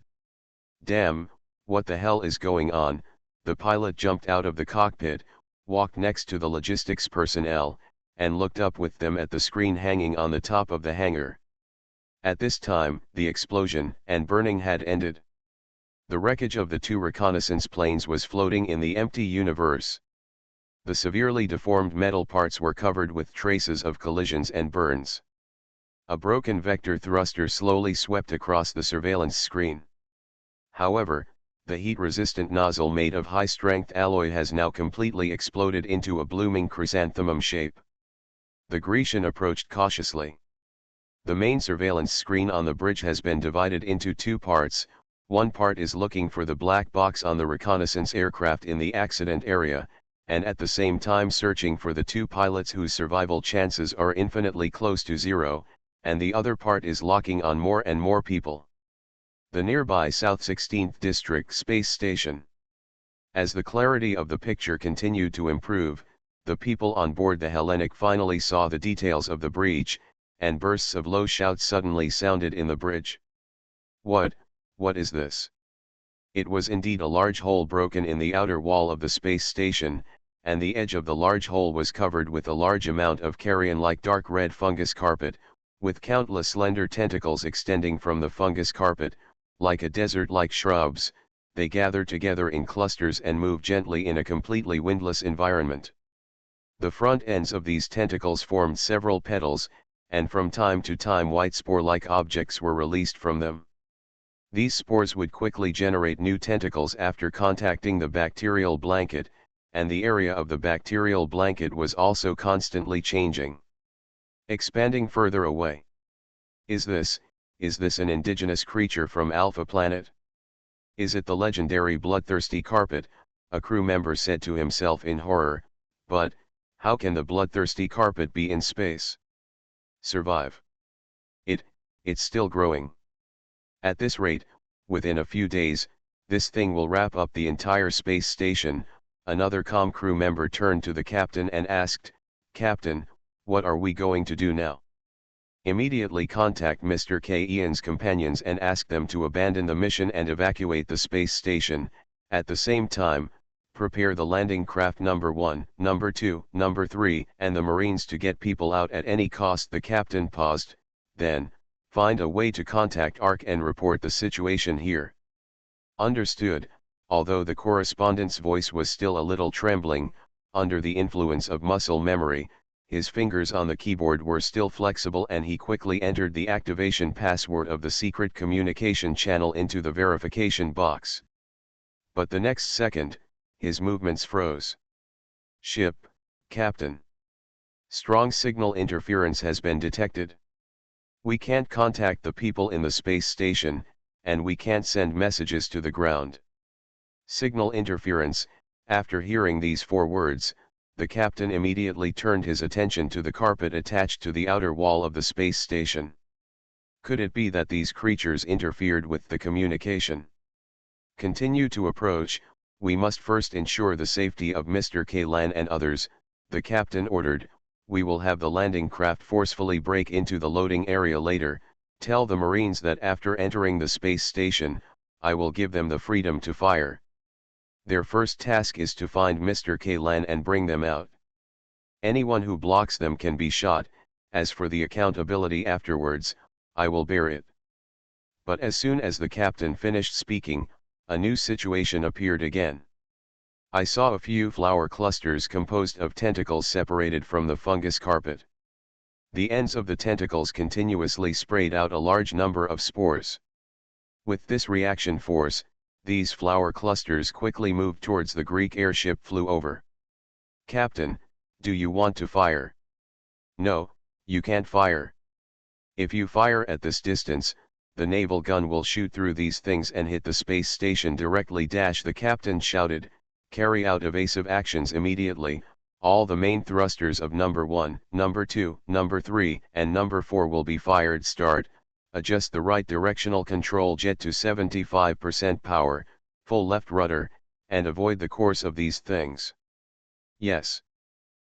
Damn, what the hell is going on? The pilot jumped out of the cockpit, walked next to the logistics personnel, and looked up with them at the screen hanging on the top of the hangar. At this time, the explosion and burning had ended. The wreckage of the 2 reconnaissance planes was floating in the empty universe. The severely deformed metal parts were covered with traces of collisions and burns. A broken vector thruster slowly swept across the surveillance screen. However, the heat-resistant nozzle made of high-strength alloy has now completely exploded into a blooming chrysanthemum shape. The Grecian approached cautiously. The main surveillance screen on the bridge has been divided into 2 parts. One part is looking for the black box on the reconnaissance aircraft in the accident area, and at the same time searching for the 2 pilots whose survival chances are infinitely close to 0, and the other part is locking on more and more people. The nearby South 16th District Space Station. As the clarity of the picture continued to improve, the people on board the Hellenic finally saw the details of the breach, and bursts of low shouts suddenly sounded in the bridge. What is this? It was indeed a large hole broken in the outer wall of the space station, and the edge of the large hole was covered with a large amount of carrion-like dark red fungus carpet, with countless slender tentacles extending from the fungus carpet. Like a desert-like shrubs, they gather together in clusters and move gently in a completely windless environment. The front ends of these tentacles formed several petals, and from time to time white spore-like objects were released from them. These spores would quickly generate new tentacles after contacting the bacterial blanket, and the area of the bacterial blanket was also constantly changing. Expanding further away. Is this an indigenous creature from Alpha Planet? Is it the legendary bloodthirsty carpet? A crew member said to himself in horror, but how can the bloodthirsty carpet be in space? Survive. It's still growing. At this rate, within a few days, this thing will wrap up the entire space station. Another calm crew member turned to the captain and asked, Captain, what are we going to do now? Immediately contact Mr. K. Ian's companions and ask them to abandon the mission and evacuate the space station. At the same time, prepare the landing craft number 1, number 2, number 3, and the Marines to get people out at any cost. The captain paused, then, find a way to contact ARC and report the situation here. Understood. Although the correspondent's voice was still a little trembling, under the influence of muscle memory, his fingers on the keyboard were still flexible and he quickly entered the activation password of the secret communication channel into the verification box. But the next second, his movements froze. Ship, Captain. Strong signal interference has been detected. We can't contact the people in the space station, and we can't send messages to the ground. Signal interference. After hearing these 4 words, the captain immediately turned his attention to the carpet attached to the outer wall of the space station. Could it be that these creatures interfered with the communication? Continue to approach. We must first ensure the safety of Mr. Kalan and others, the captain ordered. We will have the landing craft forcefully break into the loading area later. Tell the Marines that after entering the space station, I will give them the freedom to fire. Their first task is to find Mr. Kalan and bring them out. Anyone who blocks them can be shot. As for the accountability afterwards, I will bear it. But as soon as the captain finished speaking, a new situation appeared again. I saw a few flower clusters composed of tentacles separated from the fungus carpet. The ends of the tentacles continuously sprayed out a large number of spores. With this reaction force, these flower clusters quickly moved towards the Greek airship flew over. Captain, do you want to fire? No, you can't fire. If you fire at this distance, the naval gun will shoot through these things and hit the space station directly. The captain shouted, carry out evasive actions immediately. All the main thrusters of number 1, number 2, number 3, and number 4 will be fired. Start. Adjust the right directional control jet to 75% power, full left rudder, and avoid the course of these things. Yes.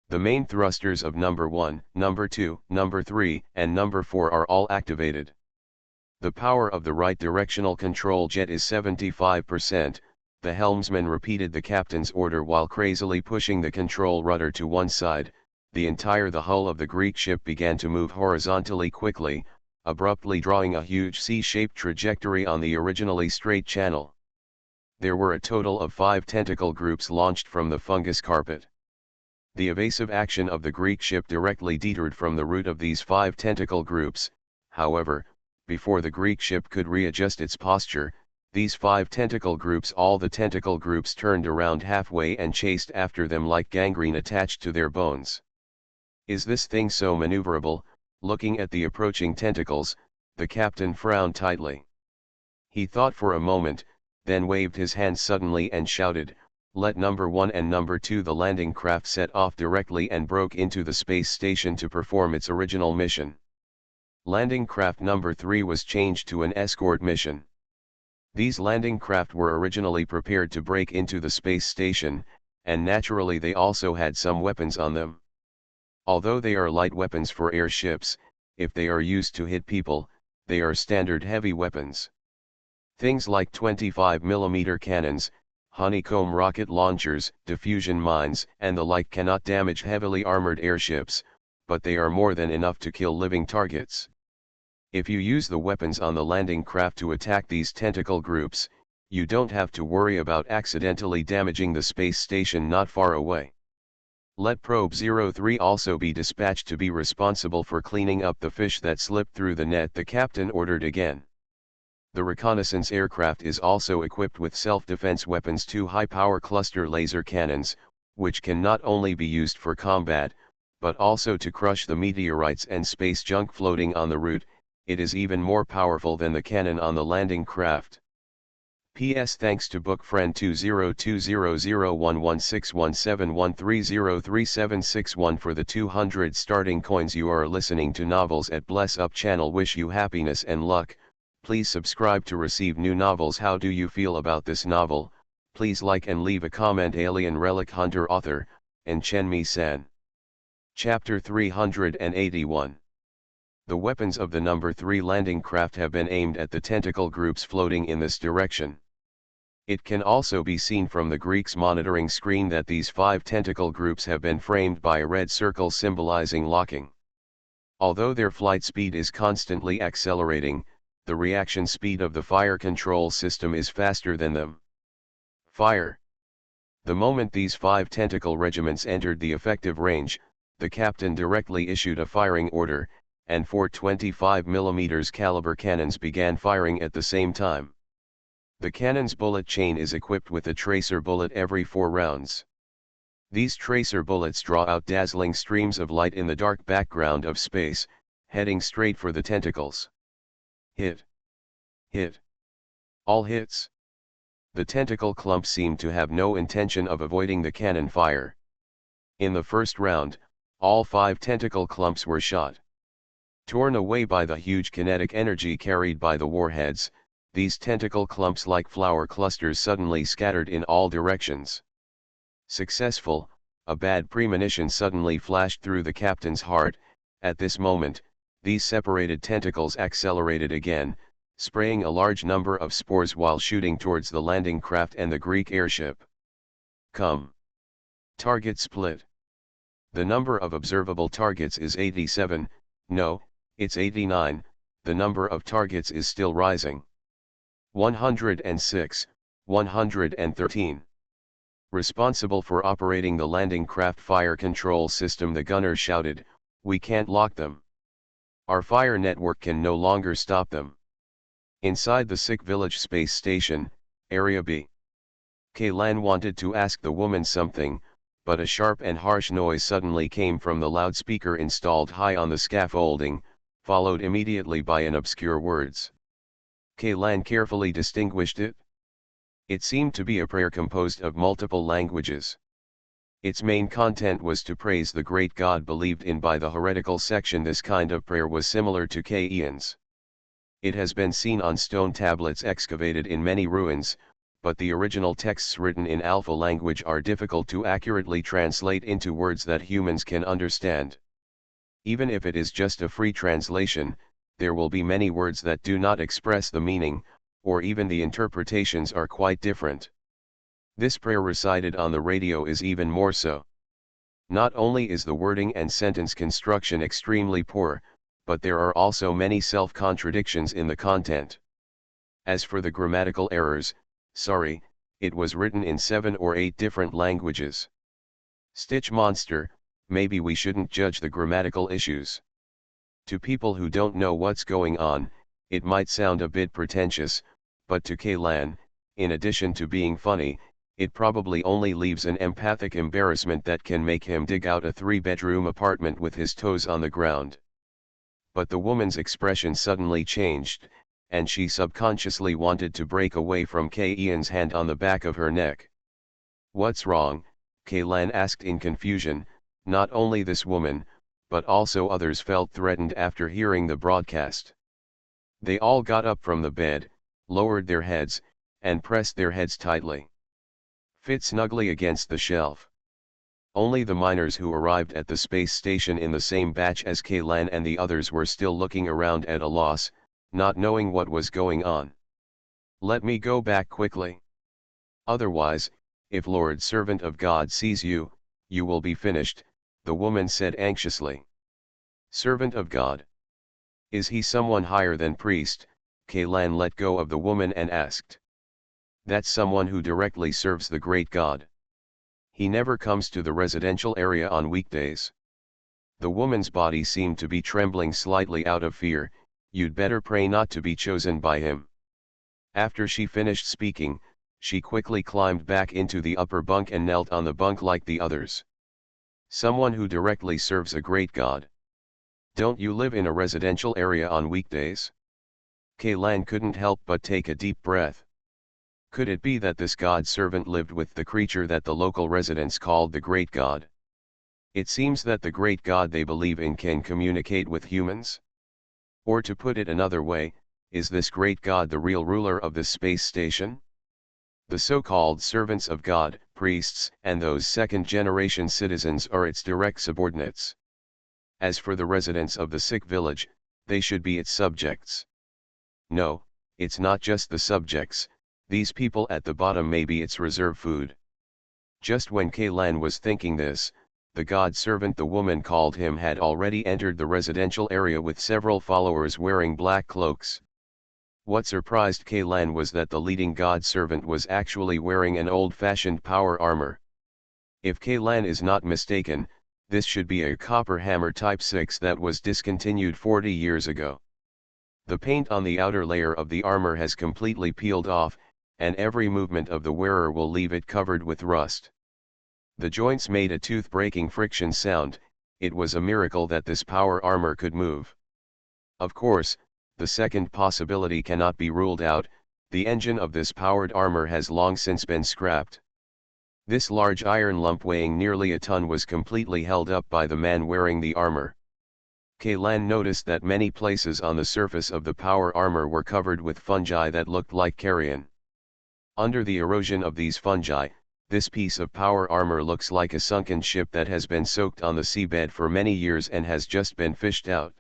The main thrusters of number 1, number 2, number 3, and number 4 are all activated. The power of the right directional control jet is 75%, the helmsman repeated the captain's order while crazily pushing the control rudder to one side. The hull of the Greek ship began to move horizontally quickly, abruptly drawing a huge C-shaped trajectory on the originally straight channel. There were a total of 5 tentacle groups launched from the fungus carpet. The evasive action of the Greek ship directly detoured from the route of these 5 tentacle groups. However, before the Greek ship could readjust its posture, these 5 tentacle groups, all the tentacle groups turned around halfway and chased after them like gangrene attached to their bones. Is this thing so maneuverable? Looking at the approaching tentacles, the captain frowned tightly. He thought for a moment, then waved his hand suddenly and shouted, let number 1 and number 2. The landing craft set off directly and broke into the space station to perform its original mission. Landing craft number 3 was changed to an escort mission. These landing craft were originally prepared to break into the space station, and naturally they also had some weapons on them. Although they are light weapons for airships, if they are used to hit people, they are standard heavy weapons. Things like 25mm cannons, honeycomb rocket launchers, diffusion mines, and the like cannot damage heavily armored airships, but they are more than enough to kill living targets. If you use the weapons on the landing craft to attack these tentacle groups, you don't have to worry about accidentally damaging the space station not far away. Let Probe 03 also be dispatched to be responsible for cleaning up the fish that slipped through the net, the captain ordered again. The reconnaissance aircraft is also equipped with self-defense weapons, 2 high-power cluster laser cannons, which can not only be used for combat, but also to crush the meteorites and space junk floating on the route. It is even more powerful than the cannon on the landing craft. P.S. Thanks to book friend 20200116171303761 for the 200 starting coins. You are listening to Novels at Bless Up channel. Wish you happiness and luck. Please subscribe to receive new novels. How do you feel about this novel? Please like and leave a comment. Alien Relic Hunter, author, and Chen-Mi-san. Chapter 381. The weapons of the number 3 landing craft have been aimed at the tentacle groups floating in this direction. It can also be seen from the Greeks' monitoring screen that these 5 tentacle groups have been framed by a red circle symbolizing locking. Although their flight speed is constantly accelerating, the reaction speed of the fire control system is faster than them. Fire! The moment these 5 tentacle regiments entered the effective range, the captain directly issued a firing order, and 4 25mm caliber cannons began firing at the same time. The cannon's bullet chain is equipped with a tracer bullet every 4 rounds. These tracer bullets draw out dazzling streams of light in the dark background of space, heading straight for the tentacles. Hit. Hit. All hits. The tentacle clumps seemed to have no intention of avoiding the cannon fire. In the first round, all 5 tentacle clumps were shot. Torn away by the huge kinetic energy carried by the warheads, these tentacle clumps like flower clusters suddenly scattered in all directions. Successful, a bad premonition suddenly flashed through the captain's heart. At this moment, these separated tentacles accelerated again, spraying a large number of spores while shooting towards the landing craft and the Greek airship. Come. Target split. The number of observable targets is 87, no, it's 89, the number of targets is still rising. 106, 113. Responsible for operating the landing craft fire control system, the gunner shouted, "We can't lock them. Our fire network can no longer stop them." Inside the sick village space station, Area B. Kaylan wanted to ask the woman something, but a sharp and harsh noise suddenly came from the loudspeaker installed high on the scaffolding, followed immediately by an obscure words. Kaylan carefully distinguished it. It seemed to be a prayer composed of multiple languages. Its main content was to praise the great God believed in by the heretical section. This kind of prayer was similar to K-Ian's. It has been seen on stone tablets excavated in many ruins, but the original texts written in Alpha language are difficult to accurately translate into words that humans can understand. Even if it is just a free translation, there will be many words that do not express the meaning, or even the interpretations are quite different. This prayer recited on the radio is even more so. Not only is the wording and sentence construction extremely poor, but there are also many self-contradictions in the content. As for the grammatical errors, sorry, it was written in 7 or 8 different languages. Stitch monster, maybe we shouldn't judge the grammatical issues. To people who don't know what's going on, it might sound a bit pretentious, but to Kaylan, in addition to being funny, it probably only leaves an empathic embarrassment that can make him dig out a 3-bedroom apartment with his toes on the ground. But the woman's expression suddenly changed, and she subconsciously wanted to break away from K-Ian's hand on the back of her neck. "What's wrong?" Kaylan asked in confusion. Not only this woman, but also others felt threatened after hearing the broadcast. They all got up from the bed, lowered their heads, and pressed their heads tightly. Fit snugly against the shelf. Only the miners who arrived at the space station in the same batch as Kaylan and the others were still looking around at a loss, not knowing what was going on. "Let me go back quickly. Otherwise, if Lord Servant of God sees you, you will be finished," the woman said anxiously. "Servant of God? Is he someone higher than priest?" Kaylan let go of the woman and asked. "That's someone who directly serves the great God. He never comes to the residential area on weekdays." The woman's body seemed to be trembling slightly out of fear. "You'd better pray not to be chosen by him." After she finished speaking, she quickly climbed back into the upper bunk and knelt on the bunk like the others. "Someone who directly serves a great God. Don't you live in a residential area on weekdays?" Kaylan couldn't help but take a deep breath. Could it be that this God servant lived with the creature that the local residents called the Great God? It seems that the Great God they believe in can communicate with humans? Or to put it another way, is this Great God the real ruler of this space station? The so-called servants of God, priests, and those second-generation citizens are its direct subordinates. As for the residents of the sick village, they should be its subjects. No, it's not just the subjects. These people at the bottom may be its reserve food. Just when Kaylan was thinking this, the God servant the woman called him had already entered the residential area with several followers wearing black cloaks. What surprised Kaylan was that the leading god servant was actually wearing an old-fashioned power armor. If Kaylan is not mistaken, this should be a copper hammer Type 6 that was discontinued 40 years ago. The paint on the outer layer of the armor has completely peeled off, and every movement of the wearer will leave it covered with rust. The joints made a tooth-breaking friction sound. It was a miracle that this power armor could move. Of course, the second possibility cannot be ruled out. The engine of this powered armor has long since been scrapped. This large iron lump weighing nearly a ton was completely held up by the man wearing the armor. Kaylan noticed that many places on the surface of the power armor were covered with fungi that looked like carrion. Under the erosion of these fungi, this piece of power armor looks like a sunken ship that has been soaked on the seabed for many years and has just been fished out.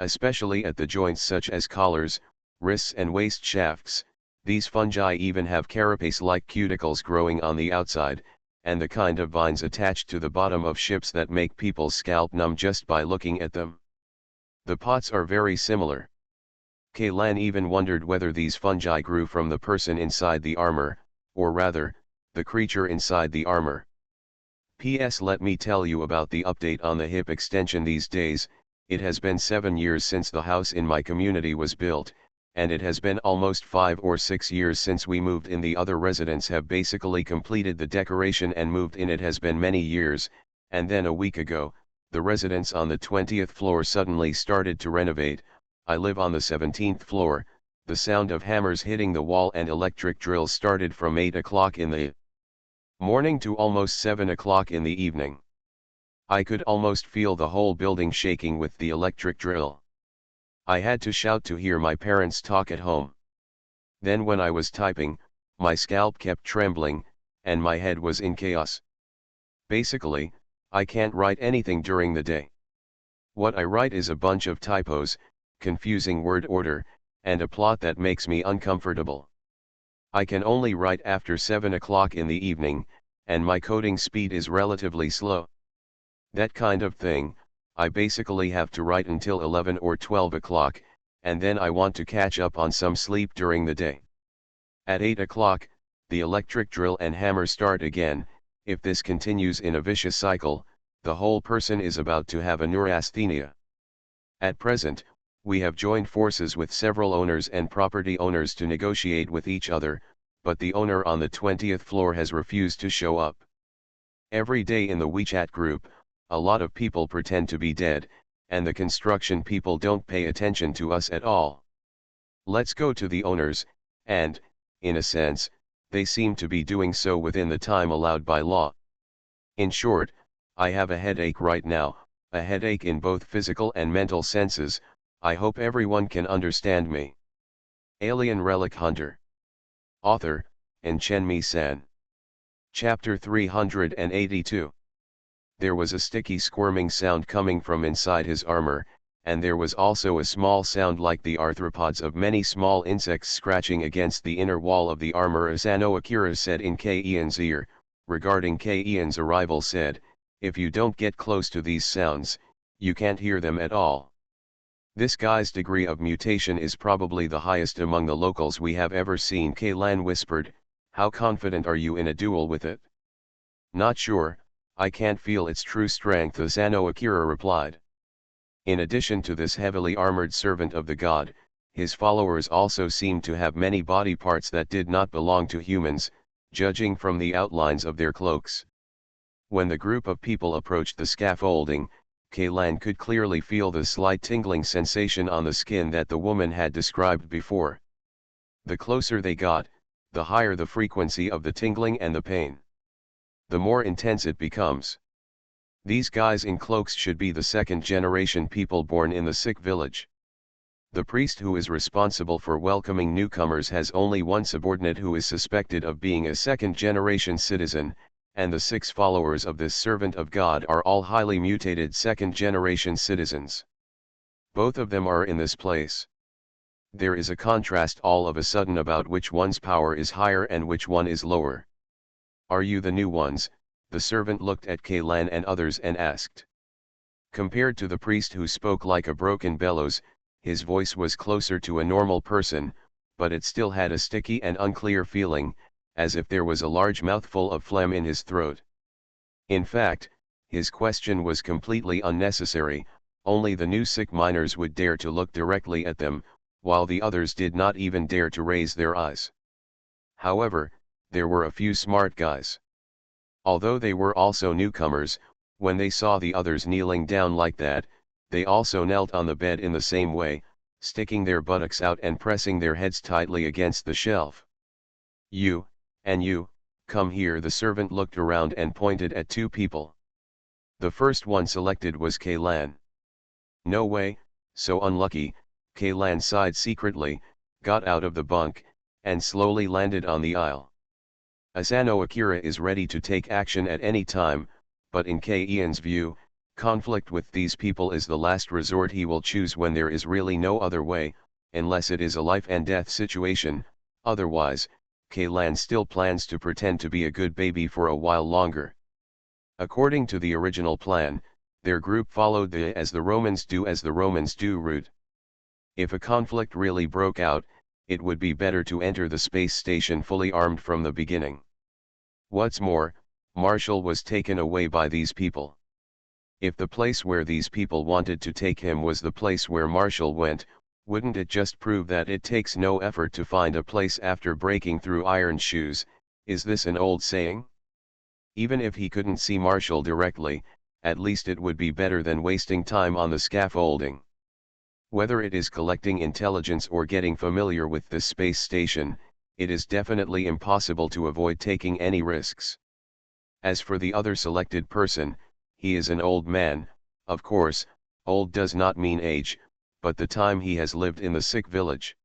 Especially at the joints such as collars, wrists and waist shafts, these fungi even have carapace-like cuticles growing on the outside, and the kind of vines attached to the bottom of ships that make people's scalp numb just by looking at them. The pots are very similar. Kaylan even wondered whether these fungi grew from the person inside the armor, or rather, the creature inside the armor. P.S. Let me tell you about the update on the hip extension these days. It has been 7 years since the house in my community was built, and it has been almost 5 or 6 years since we moved in. The other residents have basically completed the decoration and moved in. It has been many years, and then a week ago, the residents on the 20th floor suddenly started to renovate. I live on the 17th floor. The sound of hammers hitting the wall and electric drills started from 8 o'clock in the morning to almost 7 o'clock in the evening. I could almost feel the whole building shaking with the electric drill. I had to shout to hear my parents talk at home. Then when I was typing, my scalp kept trembling, and my head was in chaos. Basically, I can't write anything during the day. What I write is a bunch of typos, confusing word order, and a plot that makes me uncomfortable. I can only write after 7 o'clock in the evening, and my coding speed is relatively slow. That kind of thing, I basically have to write until 11 or 12 o'clock, and then I want to catch up on some sleep during the day. At 8 o'clock, the electric drill and hammer start again. If this continues in a vicious cycle, the whole person is about to have a neurasthenia. At present, we have joined forces with several owners and property owners to negotiate with each other, but the owner on the 20th floor has refused to show up. Every day in the WeChat group, a lot of people pretend to be dead, and the construction people don't pay attention to us at all. Let's go to the owners, and, in a sense, they seem to be doing so within the time allowed by law. In short, I have a headache right now, a headache in both physical and mental senses. I hope everyone can understand me. Alien Relic Hunter. Author, Chen-Mi-San. Chapter 382. There was a sticky squirming sound coming from inside his armor, and there was also a small sound like the arthropods of many small insects scratching against the inner wall of the armor. Asano Akira said in K-Ian's ear, regarding K-Ian's arrival said, "If you don't get close to these sounds, you can't hear them at all. This guy's degree of mutation is probably the highest among the locals we have ever seen." Kaylan whispered, "How confident are you in a duel with it?" "Not sure, I can't feel its true strength," Asano Akira replied. In addition to this heavily armored servant of the god, his followers also seemed to have many body parts that did not belong to humans, judging from the outlines of their cloaks. When the group of people approached the scaffolding, Kaylan could clearly feel the slight tingling sensation on the skin that the woman had described before. The closer they got, the higher the frequency of the tingling and the pain. The more intense it becomes. These guys in cloaks should be the second-generation people born in the sick village. The priest who is responsible for welcoming newcomers has only one subordinate who is suspected of being a second-generation citizen, and the 6 followers of this servant of God are all highly mutated second-generation citizens. Both of them are in this place. There is a contrast all of a sudden about which one's power is higher and which one is lower. "Are you the new ones?" the servant looked at Kaylan and others and asked. Compared to the priest who spoke like a broken bellows, His voice was closer to a normal person, but it still had a sticky and unclear feeling, as if there was a large mouthful of phlegm in his throat. In fact, his question was completely unnecessary, only the new sick miners would dare to look directly at them, while the others did not even dare to raise their eyes. However, there were a few smart guys. Although they were also newcomers, when they saw the others kneeling down like that, they also knelt on the bed in the same way, sticking their buttocks out and pressing their heads tightly against the shelf. "You, and you, come here." The servant looked around and pointed at two people. The first one selected was Kaylan. "No way, so unlucky." Kaylan sighed secretly, got out of the bunk, and slowly landed on the aisle. Asano Akira is ready to take action at any time, but in Ian's view, conflict with these people is the last resort he will choose when there is really no other way, unless it is a life and death situation. Otherwise, Kaylan still plans to pretend to be a good baby for a while longer. According to the original plan, their group followed the as the Romans do route. If a conflict really broke out, it would be better to enter the space station fully armed from the beginning. What's more, Marshall was taken away by these people. If the place where these people wanted to take him was the place where Marshall went, wouldn't it just prove that it takes no effort to find a place after breaking through iron shoes? Is this an old saying? Even if he couldn't see Marshall directly, at least it would be better than wasting time on the scaffolding. Whether it is collecting intelligence or getting familiar with this space station, it is definitely impossible to avoid taking any risks. As for the other selected person, he is an old man. Of course, old does not mean age, but the time he has lived in the sick village.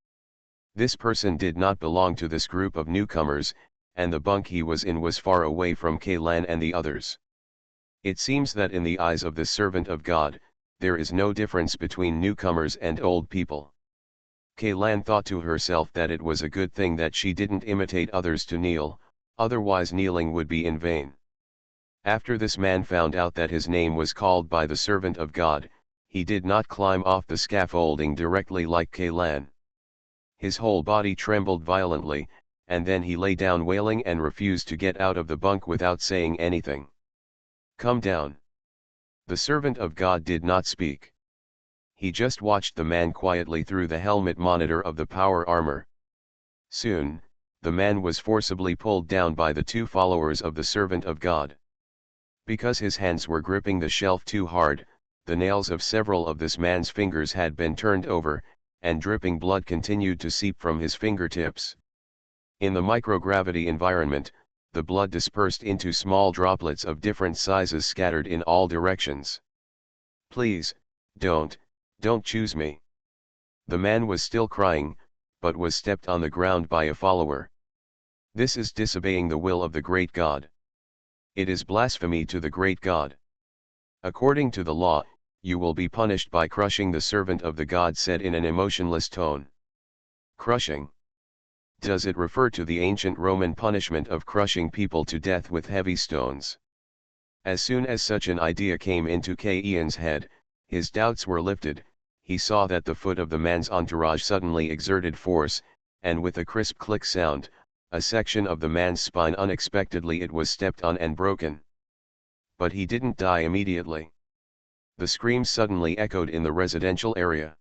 This person did not belong to this group of newcomers, and the bunk he was in was far away from Kaylan and the others. It seems that in the eyes of the servant of God, there is no difference between newcomers and old people. Kaylan thought to herself that it was a good thing that she didn't imitate others to kneel, otherwise kneeling would be in vain. After this man found out that his name was called by the servant of God, he did not climb off the scaffolding directly like Kaylan. His whole body trembled violently, and then he lay down wailing and refused to get out of the bunk without saying anything. "Come down." The servant of God did not speak. He just watched the man quietly through the helmet monitor of the power armor. Soon, the man was forcibly pulled down by the two followers of the servant of God. Because his hands were gripping the shelf too hard, the nails of several of this man's fingers had been turned over, and dripping blood continued to seep from his fingertips. In the microgravity environment, the blood dispersed into small droplets of different sizes scattered in all directions. "Please, don't choose me." The man was still crying, but was stepped on the ground by a follower. This is disobeying the will of the great God. It is blasphemy to the great God. According to the law, you will be punished by crushing. The servant of the God said in an emotionless tone. Crushing? Does it refer to the ancient Roman punishment of crushing people to death with heavy stones? As soon as such an idea came into Ian's head, his doubts were lifted. He saw that the foot of the man's entourage suddenly exerted force, and with a crisp click sound, a section of the man's spine unexpectedly it was stepped on and broken. But he didn't die immediately. The screams suddenly echoed in the residential area.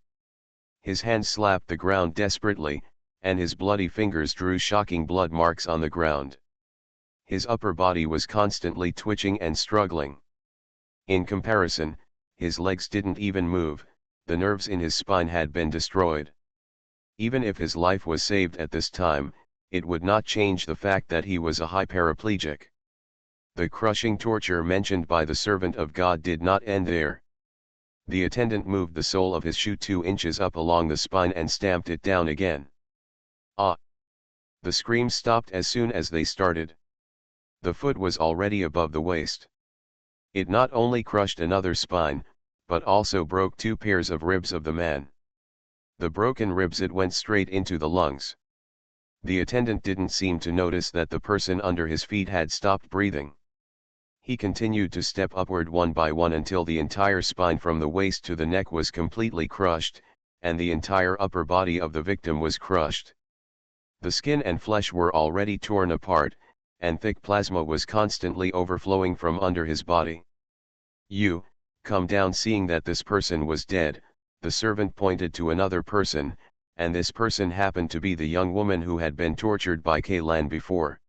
His hand slapped the ground desperately, and his bloody fingers drew shocking blood marks on the ground. His upper body was constantly twitching and struggling. In comparison, his legs didn't even move, the nerves in his spine had been destroyed. Even if his life was saved at this time, it would not change the fact that he was a high paraplegic. The crushing torture mentioned by the servant of God did not end there. The attendant moved the sole of his shoe 2 inches up along the spine and stamped it down again. Ah! The screams stopped as soon as they started. The foot was already above the waist. It not only crushed another spine, but also broke 2 pairs of ribs of the man. The broken ribs it went straight into the lungs. The attendant didn't seem to notice that the person under his feet had stopped breathing. He continued to step upward one by one until the entire spine from the waist to the neck was completely crushed, and the entire upper body of the victim was crushed. The skin and flesh were already torn apart, and thick plasma was constantly overflowing from under his body. "You, come down." Seeing that this person was dead, the servant pointed to another person, and this person happened to be the young woman who had been tortured by Kaylan before.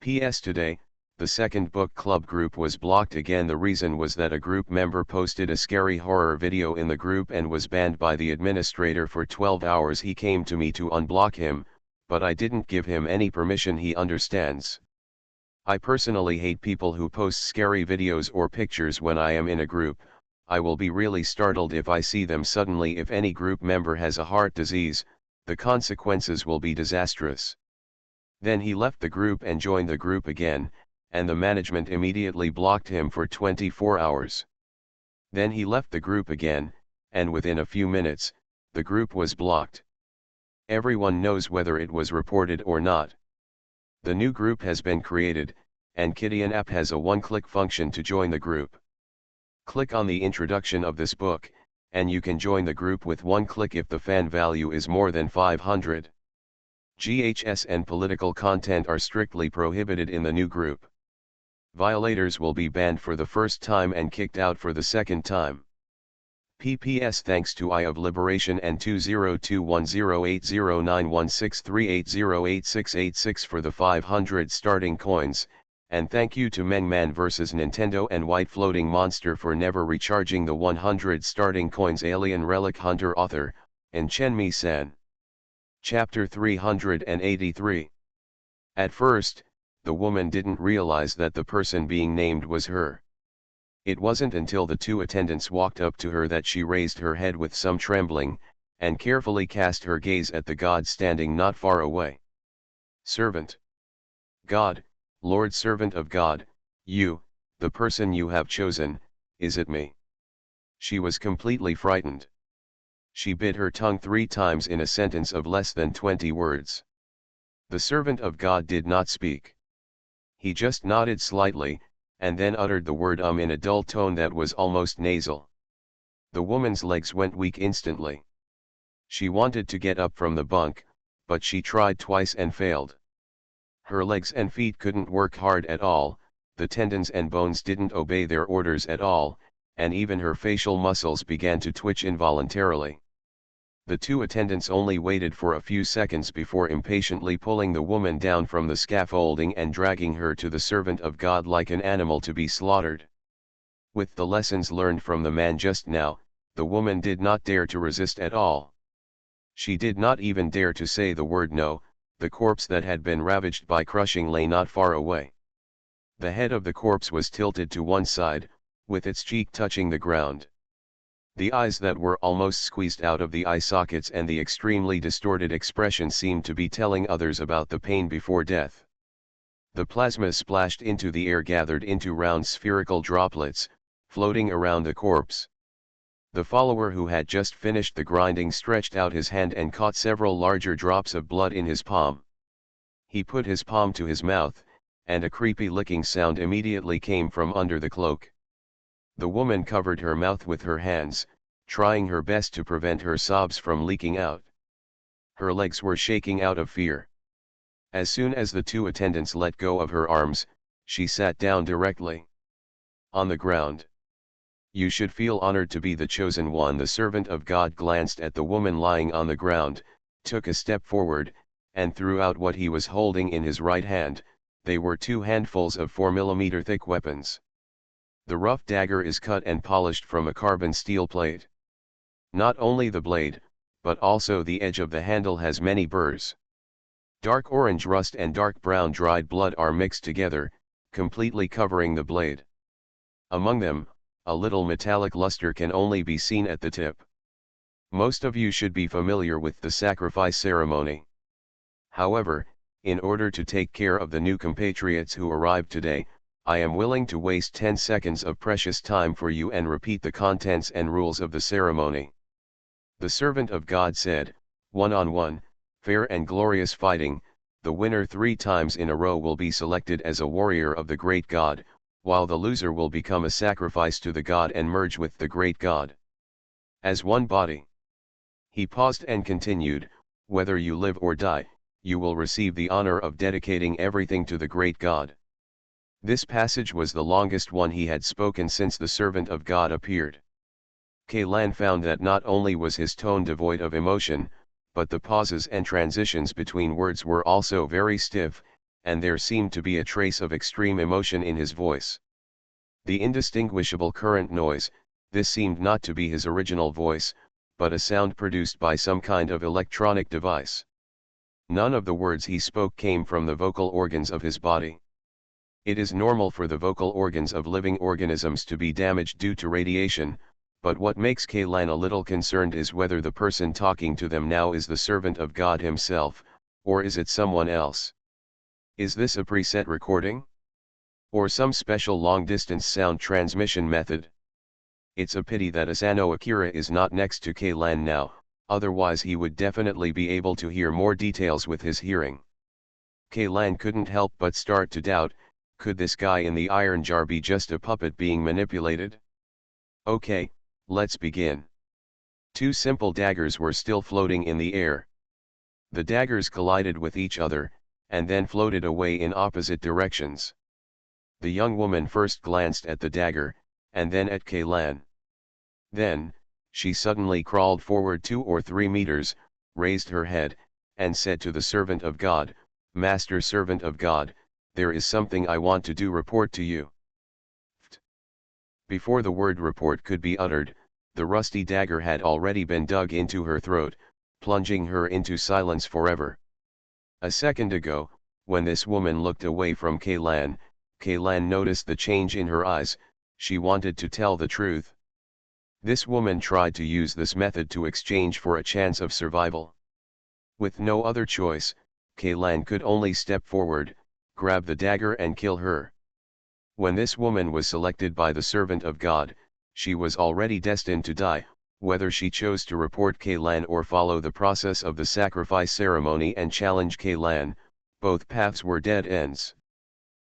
P.S. Today, the second book club group was blocked again. The reason was that a group member posted a scary horror video in the group and was banned by the administrator for 12 hours. He came to me to unblock him, but I didn't give him any permission. He understands. I personally hate people who post scary videos or pictures when I am in a group. I will be really startled if I see them suddenly. If any group member has a heart disease, the consequences will be disastrous. Then he left the group and joined the group again, and the management immediately blocked him for 24 hours. Then he left the group again, and within a few minutes, the group was blocked. Everyone knows whether it was reported or not. The new group has been created, and Kidian app has a one-click function to join the group. Click on the introduction of this book, and you can join the group with one click if the fan value is more than 500. GHS and political content are strictly prohibited in the new group. Violators will be banned for the first time and kicked out for the second time. PPS thanks to Eye of Liberation and 202108091638086886 for the 500 starting coins, and thank you to Mengman vs Nintendo and White Floating Monster for never recharging the 100 starting coins. Alien Relic Hunter author, and Chenmi-san. Chapter 383. At first, the woman didn't realize that the person being named was her. It wasn't until the two attendants walked up to her that she raised her head with some trembling, and carefully cast her gaze at the god standing not far away. "Servant. God, Lord servant of God, you, the person you have chosen, is it me?" She was completely frightened. She bit her tongue 3 times in a sentence of less than 20 words. The servant of God did not speak. He just nodded slightly, and then uttered the word in a dull tone that was almost nasal. The woman's legs went weak instantly. She wanted to get up from the bunk, but she tried twice and failed. Her legs and feet couldn't work hard at all, the tendons and bones didn't obey their orders at all, and even her facial muscles began to twitch involuntarily. The two attendants only waited for a few seconds before impatiently pulling the woman down from the scaffolding and dragging her to the servant of God like an animal to be slaughtered. With the lessons learned from the man just now, the woman did not dare to resist at all. She did not even dare to say the word no. The corpse that had been ravaged by crushing lay not far away. The head of the corpse was tilted to one side, with its cheek touching the ground. The eyes that were almost squeezed out of the eye sockets and the extremely distorted expression seemed to be telling others about the pain before death. The plasma splashed into the air, gathered into round spherical droplets, floating around the corpse. The follower who had just finished the grinding stretched out his hand and caught several larger drops of blood in his palm. He put his palm to his mouth, and a creepy licking sound immediately came from under the cloak. The woman covered her mouth with her hands, trying her best to prevent her sobs from leaking out. Her legs were shaking out of fear. As soon as the two attendants let go of her arms, she sat down directly on the ground. "You should feel honored to be the chosen one." The servant of God glanced at the woman lying on the ground, took a step forward, and threw out what he was holding in his right hand. They were 2 handfuls of 4mm thick weapons. The rough dagger is cut and polished from a carbon steel plate. Not only the blade, but also the edge of the handle has many burrs. Dark orange rust and dark brown dried blood are mixed together, completely covering the blade. Among them, a little metallic luster can only be seen at the tip. Most of you should be familiar with the sacrifice ceremony. However, in order to take care of the new compatriots who arrived today, I am willing to waste 10 seconds of precious time for you and repeat the contents and rules of the ceremony. The servant of God said, "1-on-1, fair and glorious fighting. The winner 3 times in a row will be selected as a warrior of the great God, while the loser will become a sacrifice to the god and merge with the great God as one body. He paused and continued, "Whether you live or die, you will receive the honor of dedicating everything to the great God." This passage was the longest one he had spoken since the servant of God appeared. Kaylan found that not only was his tone devoid of emotion, but the pauses and transitions between words were also very stiff, and there seemed to be a trace of extreme emotion in his voice. The indistinguishable current noise, this seemed not to be his original voice, but a sound produced by some kind of electronic device. None of the words he spoke came from the vocal organs of his body. It is normal for the vocal organs of living organisms to be damaged due to radiation, but what makes Kaylan a little concerned is whether the person talking to them now is the servant of God himself, or is it someone else? Is this a preset recording? Or some special long-distance sound transmission method? It's a pity that Asano Akira is not next to Kaylan now, otherwise he would definitely be able to hear more details with his hearing. Kaylan couldn't help but start to doubt, could this guy in the iron jar be just a puppet being manipulated? Okay, let's begin. Two simple daggers were still floating in the air. The daggers collided with each other, and then floated away in opposite directions. The young woman first glanced at the dagger, and then at Kaylan. Then, she suddenly crawled forward 2 or 3 meters, raised her head, and said to the servant of God, "Master servant of God, there is something I want to report to you." Before the word report could be uttered, the rusty dagger had already been dug into her throat, plunging her into silence forever. A second ago, when this woman looked away from Kaylan, Kaylan noticed the change in her eyes. She wanted to tell the truth. This woman tried to use this method to exchange for a chance of survival. With no other choice, Kaylan could only step forward, grab the dagger and kill her. When this woman was selected by the servant of God, she was already destined to die, whether she chose to report Kaylan or follow the process of the sacrifice ceremony and challenge Kaylan, both paths were dead ends.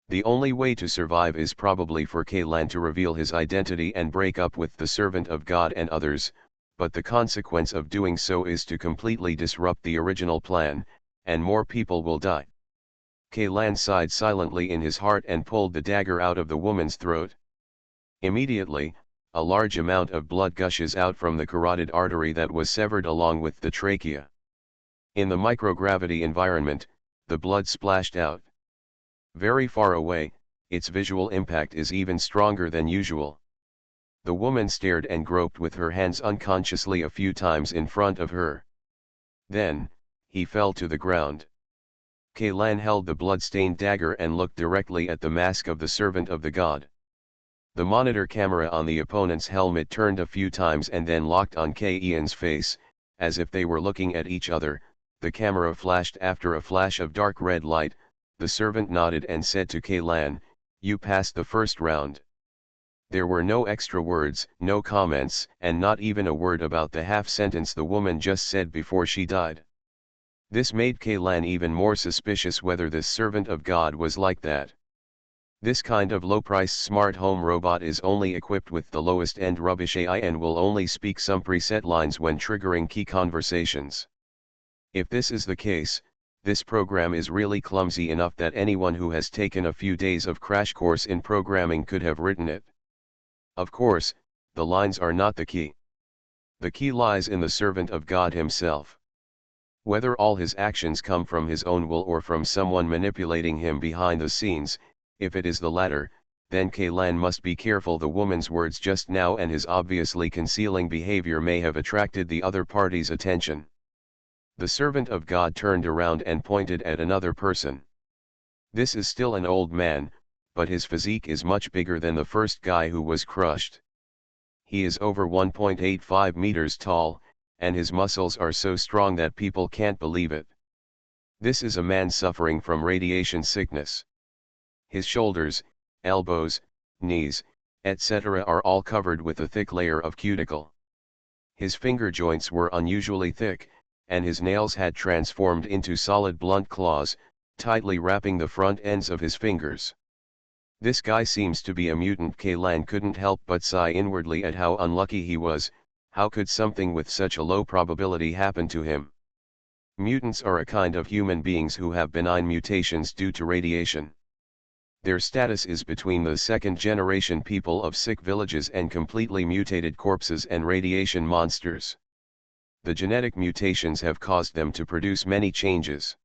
The only way to survive is probably for Kaylan to reveal his identity and break up with the servant of God and others, but the consequence of doing so is to completely disrupt the original plan, and more people will die. Kaylan sighed silently in his heart and pulled the dagger out of the woman's throat. Immediately, a large amount of blood gushes out from the carotid artery that was severed along with the trachea. In the microgravity environment, the blood splashed out. Very far away, its visual impact is even stronger than usual. The woman stared and groped with her hands unconsciously a few times in front of her. Then, he fell to the ground. Kaylan held the blood-stained dagger and looked directly at the mask of the servant of the god. The monitor camera on the opponent's helmet turned a few times and then locked on K-Ian's face, as if they were looking at each other. The camera flashed after a flash of dark red light. The servant nodded and said to Kaylan, "You passed the first round." There were no extra words, no comments, and not even a word about the half-sentence the woman just said before she died. This made Kaylan even more suspicious whether this servant of God was like that. This kind of low-priced smart home robot is only equipped with the lowest-end rubbish AI and will only speak some preset lines when triggering key conversations. If this is the case, this program is really clumsy enough that anyone who has taken a few days of crash course in programming could have written it. Of course, the lines are not the key. The key lies in the servant of God himself. Whether all his actions come from his own will or from someone manipulating him behind the scenes, if it is the latter, then Kaylan must be careful. The woman's words just now and his obviously concealing behavior may have attracted the other party's attention. The servant of God turned around and pointed at another person. This is still an old man, but his physique is much bigger than the first guy who was crushed. He is over 1.85 meters tall, and his muscles are so strong that people can't believe it. This is a man suffering from radiation sickness. His shoulders, elbows, knees, etc. are all covered with a thick layer of cuticle. His finger joints were unusually thick, and his nails had transformed into solid blunt claws, tightly wrapping the front ends of his fingers. This guy seems to be a mutant. Kaylan couldn't help but sigh inwardly at how unlucky he was, How could something with such a low probability happen to him? Mutants are a kind of human beings who have benign mutations due to radiation. Their status is between the second-generation people of sick villages and completely mutated corpses and radiation monsters. The genetic mutations have caused them to produce many changes.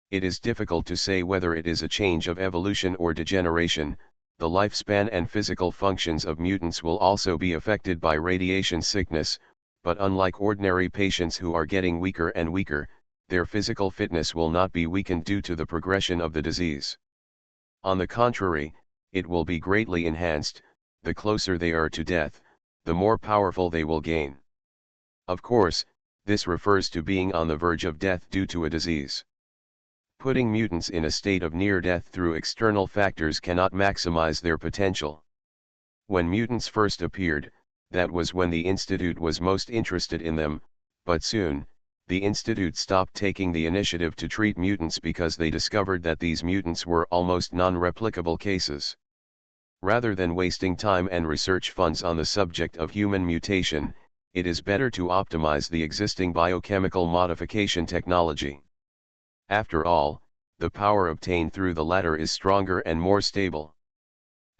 It is difficult to say whether it is a change of evolution or degeneration. The lifespan and physical functions of mutants will also be affected by radiation sickness, but unlike ordinary patients who are getting weaker and weaker, their physical fitness will not be weakened due to the progression of the disease. On the contrary, it will be greatly enhanced. The closer they are to death, the more powerful they will gain. Of course, this refers to being on the verge of death due to a disease. Putting mutants in a state of near death through external factors cannot maximize their potential. When mutants first appeared, that was when the Institute was most interested in them, but soon, the Institute stopped taking the initiative to treat mutants because they discovered that these mutants were almost non-replicable cases. Rather than wasting time and research funds on the subject of human mutation, it is better to optimize the existing biochemical modification technology. After all, the power obtained through the latter is stronger and more stable.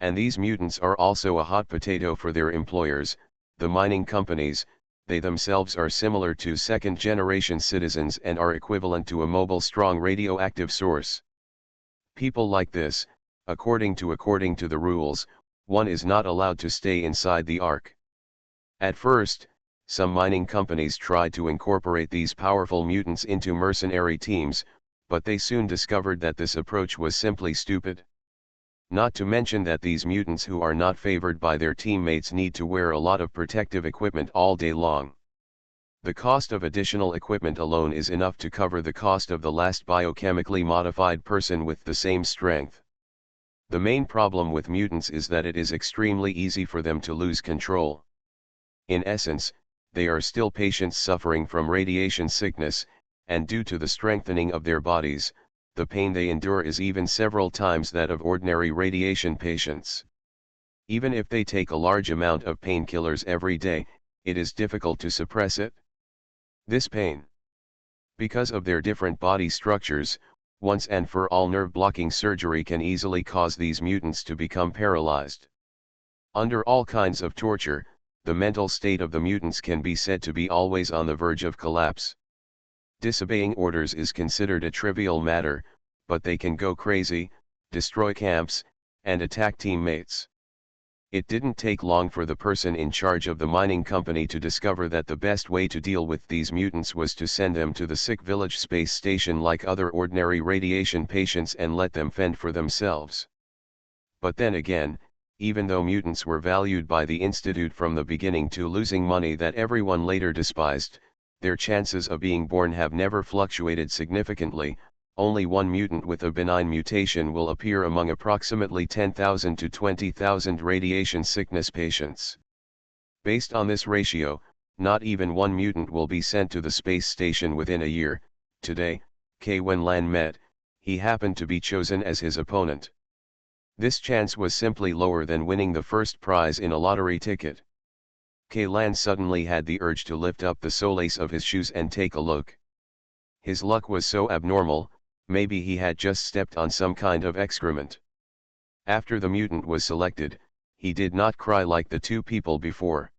And these mutants are also a hot potato for their employers, the mining companies. They themselves are similar to second-generation citizens and are equivalent to a mobile strong radioactive source. People like this, according to the rules, one is not allowed to stay inside the Ark. At first, some mining companies tried to incorporate these powerful mutants into mercenary teams, but they soon discovered that this approach was simply stupid. Not to mention that these mutants who are not favored by their teammates need to wear a lot of protective equipment all day long. The cost of additional equipment alone is enough to cover the cost of the last biochemically modified person with the same strength. The main problem with mutants is that it is extremely easy for them to lose control. In essence, they are still patients suffering from radiation sickness, and due to the strengthening of their bodies, the pain they endure is even several times that of ordinary radiation patients. Even if they take a large amount of painkillers every day, it is difficult to suppress it. This pain, because of their different body structures, once and for all nerve-blocking surgery can easily cause these mutants to become paralyzed. Under all kinds of torture, the mental state of the mutants can be said to be always on the verge of collapse. Disobeying orders is considered a trivial matter, but they can go crazy, destroy camps, and attack teammates. It didn't take long for the person in charge of the mining company to discover that the best way to deal with these mutants was to send them to the sick village space station like other ordinary radiation patients and let them fend for themselves. But then again, even though mutants were valued by the Institute from the beginning to losing money that everyone later despised, their chances of being born have never fluctuated significantly. Only one mutant with a benign mutation will appear among approximately 10,000 to 20,000 radiation sickness patients. Based on this ratio, not even one mutant will be sent to the space station within a year. Today, when Lan met, he happened to be chosen as his opponent. This chance was simply lower than winning the first prize in a lottery ticket. Lan suddenly had the urge to lift up the solace of his shoes and take a look. His luck was so abnormal, maybe he had just stepped on some kind of excrement. After the mutant was selected, he did not cry like the two people before.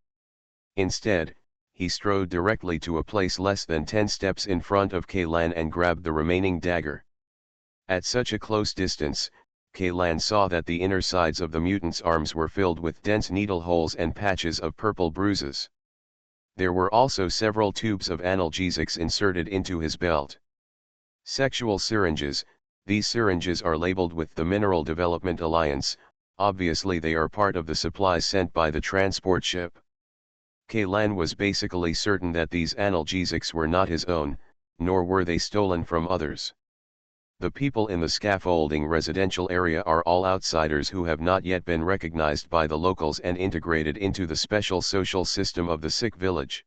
Instead, he strode directly to a place less than 10 steps in front of Lan and grabbed the remaining dagger. At such a close distance, Lan saw that the inner sides of the mutant's arms were filled with dense needle holes and patches of purple bruises. There were also several tubes of analgesics inserted into his belt. Sexual syringes. These syringes are labeled with the Mineral Development Alliance. Obviously they are part of the supplies sent by the transport ship. Lan was basically certain that these analgesics were not his own, nor were they stolen from others. The people in the scaffolding residential area are all outsiders who have not yet been recognized by the locals and integrated into the special social system of the sick village.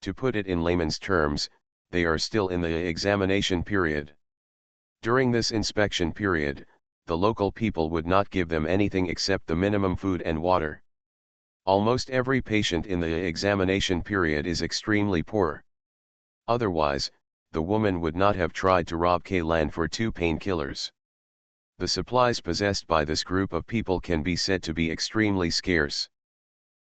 To put it in layman's terms, they are still in the examination period. During this inspection period, the local people would not give them anything except the minimum food and water. Almost every patient in the examination period is extremely poor. Otherwise, the woman would not have tried to rob Kaylan for 2 painkillers. The supplies possessed by this group of people can be said to be extremely scarce.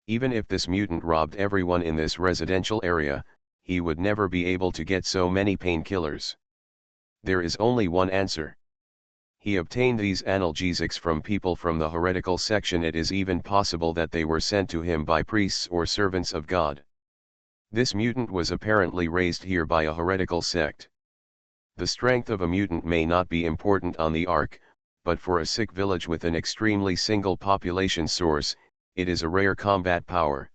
Even if this mutant robbed everyone in this residential area, he would never be able to get so many painkillers. There is only one answer. He obtained these analgesics from people from the heretical section. It is even possible that they were sent to him by priests or servants of God. This mutant was apparently raised here by a heretical sect. The strength of a mutant may not be important on the Ark, but for a sick village with an extremely single population source, it is a rare combat power.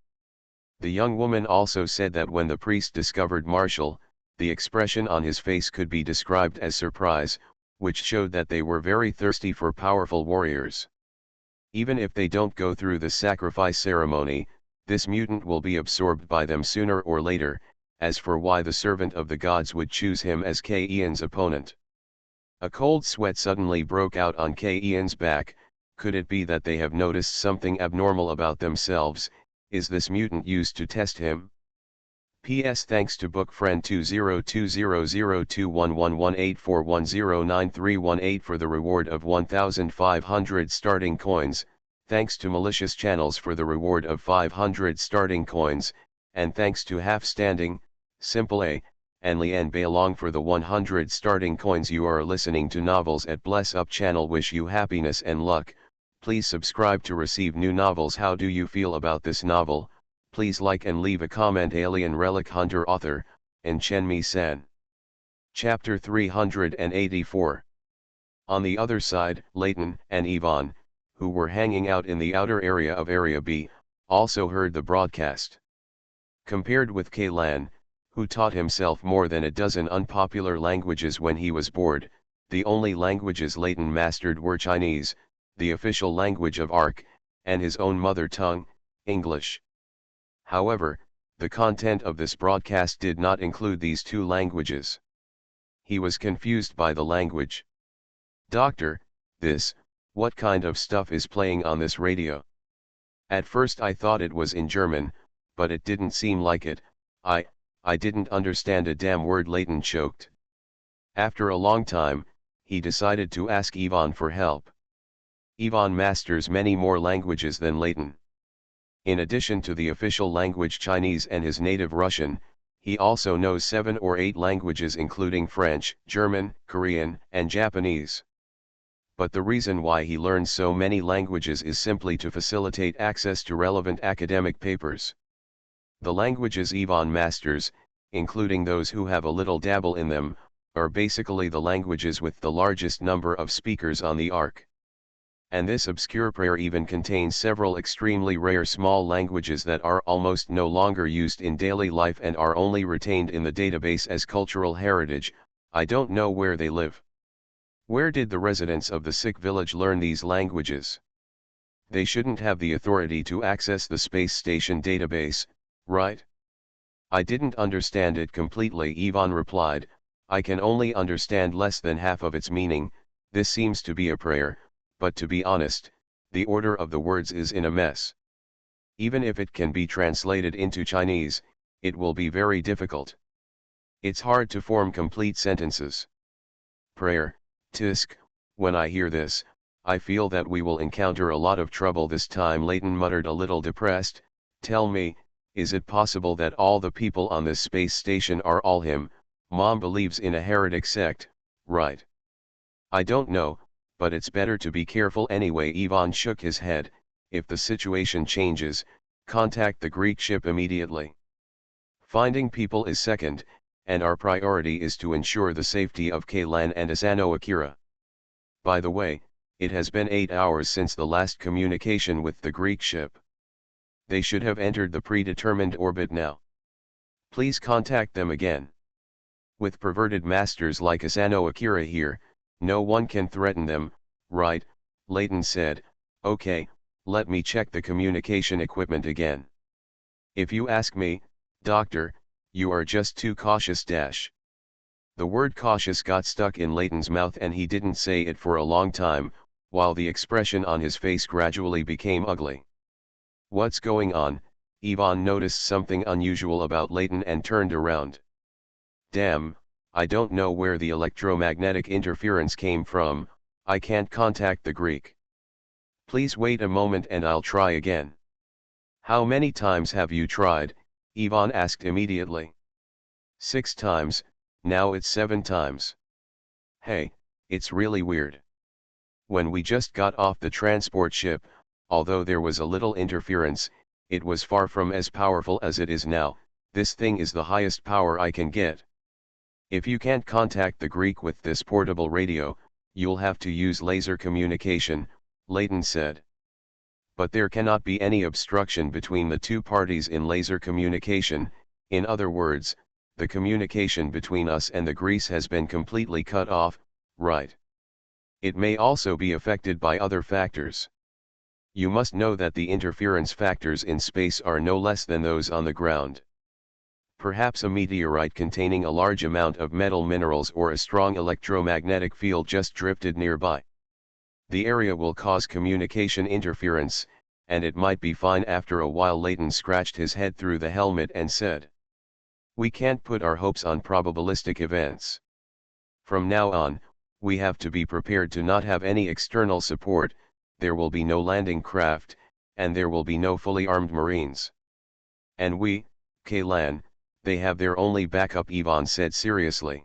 The young woman also said that when the priest discovered Marshall, the expression on his face could be described as surprise, which showed that they were very thirsty for powerful warriors. Even if they don't go through the sacrifice ceremony, this mutant will be absorbed by them sooner or later. As for why the servant of the gods would choose him as Ian's opponent. A cold sweat suddenly broke out on Ian's back. Could it be that they have noticed something abnormal about themselves? Is this mutant used to test him? P.S. Thanks to book friend 202002111841093118 for the reward of 1,500 starting coins, thanks to malicious channels for the reward of 500 starting coins, and thanks to Half Standing, Simple A, and Lian Bailong for the 100 starting coins. You are listening to Novels at Bless Up channel. Wish you happiness and luck. Please subscribe to receive new novels. How do you feel about this novel? Please like and leave a comment. Alien Relic Hunter author, and Chen-Mi-san. Chapter 384. On the other side, Leighton and Yvonne, who were hanging out in the outer area of Area B, also heard the broadcast. Compared with Kaylan, who taught himself more than a dozen unpopular languages when he was bored, the only languages Leighton mastered were Chinese, the official language of ARC, and his own mother tongue, English. However, the content of this broadcast did not include these 2 languages. He was confused by the language. "Doctor, what kind of stuff is playing on this radio? At first I thought it was in German, but it didn't seem like it. I didn't understand a damn word." Leighton choked. After a long time, he decided to ask Yvonne for help. Yvonne masters many more languages than Leighton. In addition to the official language Chinese and his native Russian, he also knows 7 or 8 languages including French, German, Korean, and Japanese. But the reason why he learns so many languages is simply to facilitate access to relevant academic papers. The languages Yvonne masters, including those who have a little dabble in them, are basically the languages with the largest number of speakers on the Ark. And this obscure prayer even contains several extremely rare small languages that are almost no longer used in daily life and are only retained in the database as cultural heritage. I don't know where they live. Where did the residents of the sick village learn these languages? They shouldn't have the authority to access the space station database, right? I didn't understand it completely, Yvonne replied. I can only understand less than half of its meaning. This seems to be a prayer, but to be honest, the order of the words is in a mess. Even if it can be translated into Chinese, it will be very difficult. It's hard to form complete sentences. Prayer, tisk, when I hear this, I feel that we will encounter a lot of trouble this time. Leighton muttered, a little depressed. Tell me, is it possible that all the people on this space station are all him? Mom believes in a heretic sect, right? I don't know, but it's better to be careful anyway. Yvonne shook his head. If the situation changes, contact the Greek ship immediately. Finding people is second, and our priority is to ensure the safety of Kaylan and Asano Akira. By the way, it has been 8 hours since the last communication with the Greek ship. They should have entered the predetermined orbit now. Please contact them again. With perverted masters like Asano Akira here, no one can threaten them, right? Leighton said. Okay, let me check the communication equipment again. If you ask me, Doctor, you are just too cautious. The word cautious got stuck in Leighton's mouth and he didn't say it for a long time, while the expression on his face gradually became ugly. What's going on? Ivan noticed something unusual about Layton and turned around. Damn, I don't know where the electromagnetic interference came from, I can't contact the Greek. Please wait a moment and I'll try again. How many times have you tried? Ivan asked immediately. 6 times, now it's 7 times. Hey, it's really weird. When we just got off the transport ship, although there was a little interference, it was far from as powerful as it is now. This thing is the highest power I can get. If you can't contact the Greek with this portable radio, you'll have to use laser communication, Layton said. But there cannot be any obstruction between the two parties in laser communication. In other words, the communication between us and the Greece has been completely cut off, right? It may also be affected by other factors. You must know that the interference factors in space are no less than those on the ground. Perhaps a meteorite containing a large amount of metal minerals or a strong electromagnetic field just drifted nearby. The area will cause communication interference, and it might be fine after a while. Layton scratched his head through the helmet and said, "We can't put our hopes on probabilistic events. From now on, we have to be prepared to not have any external support, there will be no landing craft, and there will be no fully armed Marines. And we, Kaylan, they have their only backup," Ivan said seriously.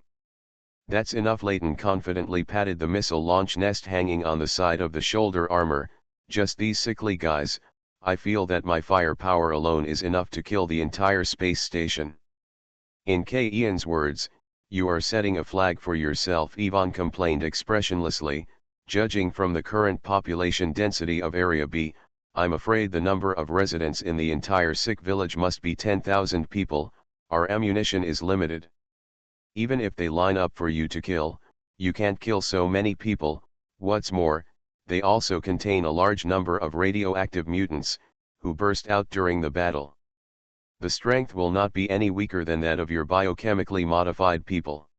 "That's enough." Layton confidently patted the missile launch nest hanging on the side of the shoulder armor. "Just these sickly guys, I feel that my firepower alone is enough to kill the entire space station." In K. Ian's words, "You are setting a flag for yourself," Ivan complained expressionlessly. "Judging from the current population density of Area B, I'm afraid the number of residents in the entire sick village must be 10,000 people, our ammunition is limited. Even if they line up for you to kill, you can't kill so many people. What's more, they also contain a large number of radioactive mutants, who burst out during the battle. The strength will not be any weaker than that of your biochemically modified people.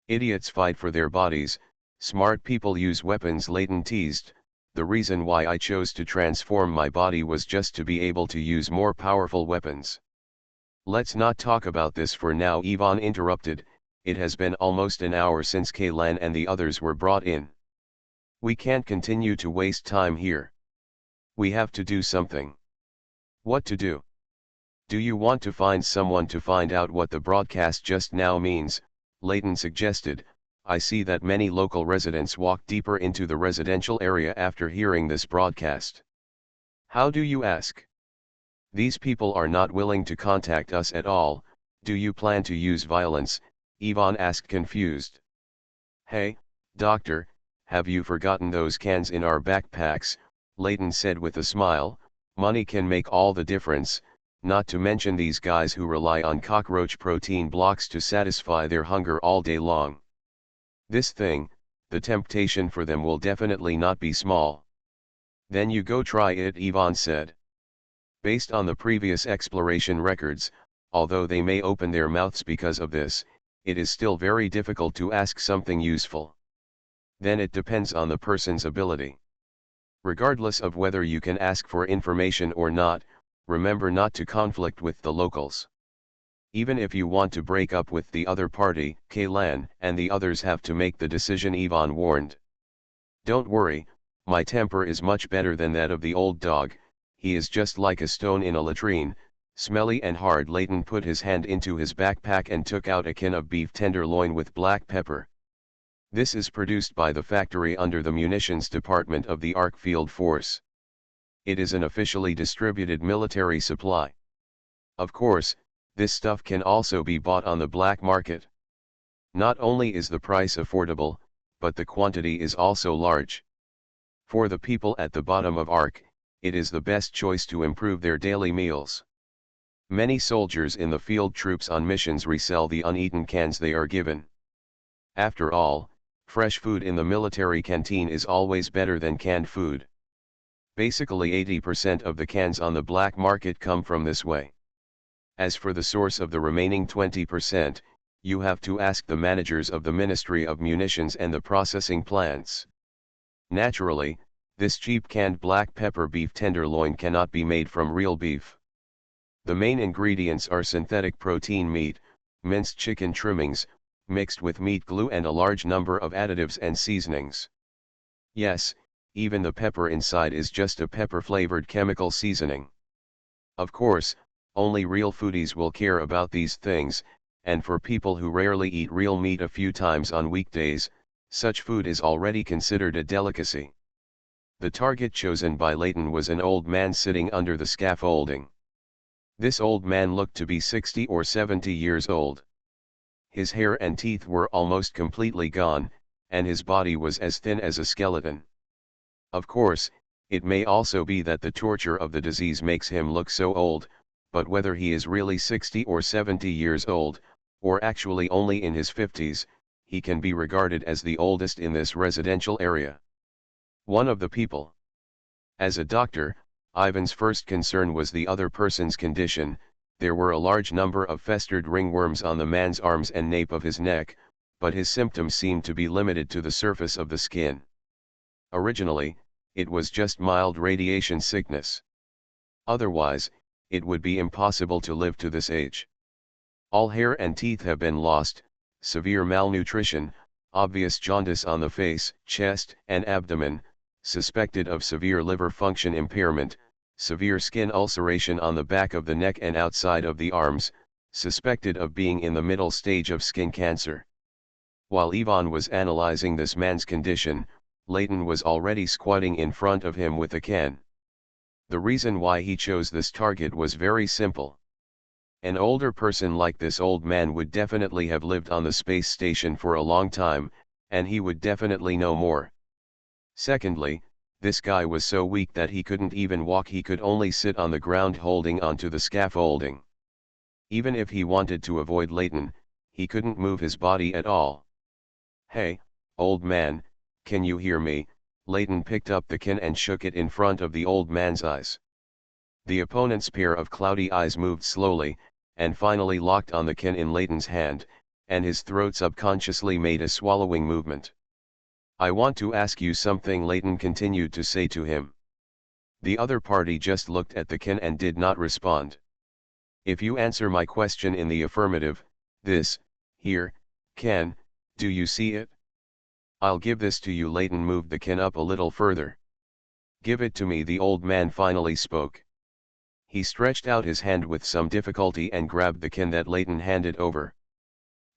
Idiots fight for their bodies, smart people use weapons," Layton teased. "The reason why I chose to transform my body was just to be able to use more powerful weapons." "Let's not talk about this for now," Ivan interrupted. "It has been almost an hour since Kaylan and the others were brought in. We can't continue to waste time here. We have to do something." "What to do?" "Do you want to find someone to find out what the broadcast just now means?" Layton suggested. "I see that many local residents walk deeper into the residential area after hearing this broadcast." "How do you ask?" "These people are not willing to contact us at all. Do you plan to use violence?" Ivan asked, confused. "Hey, doctor, have you forgotten those cans in our backpacks?" Layton said with a smile. "Money can make all the difference, not to mention these guys who rely on cockroach protein blocks to satisfy their hunger all day long. This thing, the temptation for them will definitely not be small." "Then you go try it," Ivan said. "Based on the previous exploration records, although they may open their mouths because of this, it is still very difficult to ask something useful. Then it depends on the person's ability. Regardless of whether you can ask for information or not, remember not to conflict with the locals. Even if you want to break up with the other party, Kaylan and the others have to make the decision," Ivan warned. "Don't worry, my temper is much better than that of the old dog. He is just like a stone in a latrine, smelly and hard." Layton put his hand into his backpack and took out a can of beef tenderloin with black pepper. "This is produced by the factory under the munitions department of the Ark Field Force. It is an officially distributed military supply. Of course, this stuff can also be bought on the black market. Not only is the price affordable, but the quantity is also large. For the people at the bottom of Ark, it is the best choice to improve their daily meals. Many soldiers in the field troops on missions resell the uneaten cans they are given. After all, fresh food in the military canteen is always better than canned food. Basically 80% of the cans on the black market come from this way. As for the source of the remaining 20%, you have to ask the managers of the Ministry of Munitions and the processing plants. Naturally, This cheap canned black pepper beef tenderloin cannot be made from real beef. The main ingredients are synthetic protein meat, minced chicken trimmings, mixed with meat glue and a large number of additives and seasonings. Yes, even the pepper inside is just a pepper-flavored chemical seasoning. Of course, only real foodies will care about these things, and for people who rarely eat real meat a few times on weekdays, such food is already considered a delicacy. The target chosen by Leighton was an old man sitting under the scaffolding. This old man looked to be 60 or 70 years old. His hair and teeth were almost completely gone, and his body was as thin as a skeleton. Of course, it may also be that the torture of the disease makes him look so old, but whether he is really 60 or 70 years old, or actually only in his 50s, he can be regarded as the oldest in this residential area. One of the people. As a doctor, Ivan's first concern was the other person's condition. There were a large number of festered ringworms on the man's arms and nape of his neck, but his symptoms seemed to be limited to the surface of the skin. Originally, it was just mild radiation sickness. Otherwise, it would be impossible to live to this age. All hair and teeth have been lost, severe malnutrition, obvious jaundice on the face, chest, and abdomen, suspected of severe liver function impairment, severe skin ulceration on the back of the neck and outside of the arms, suspected of being in the middle stage of skin cancer. While Ivan was analyzing this man's condition, Leighton was already squatting in front of him with a can. The reason why he chose this target was very simple. An older person like this old man would definitely have lived on the space station for a long time, and he would definitely know more. Secondly, this guy was so weak that he couldn't even walk, he could only sit on the ground holding onto the scaffolding. Even if he wanted to avoid Leighton, he couldn't move his body at all. "Hey, old man, can you hear me?" Leighton picked up the can and shook it in front of the old man's eyes. The opponent's pair of cloudy eyes moved slowly, and finally locked on the can in Leighton's hand, and his throat subconsciously made a swallowing movement. "I want to ask you something," Leighton continued to say to him. The other party just looked at the can and did not respond. "If you answer my question in the affirmative, this, here, can, do you see it? I'll give this to you." Leighton moved the can up a little further. "Give it to me," the old man finally spoke. He stretched out his hand with some difficulty and grabbed the can that Leighton handed over.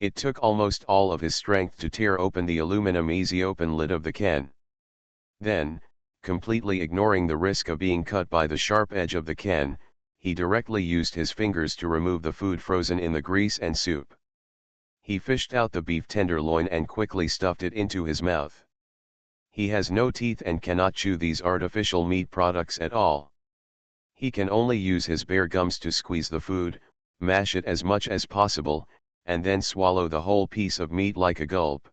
It took almost all of his strength to tear open the aluminum easy-open lid of the can. Then, completely ignoring the risk of being cut by the sharp edge of the can, he directly used his fingers to remove the food frozen in the grease and soup. He fished out the beef tenderloin and quickly stuffed it into his mouth. He has no teeth and cannot chew these artificial meat products at all. He can only use his bare gums to squeeze the food, mash it as much as possible, and then swallow the whole piece of meat like a gulp.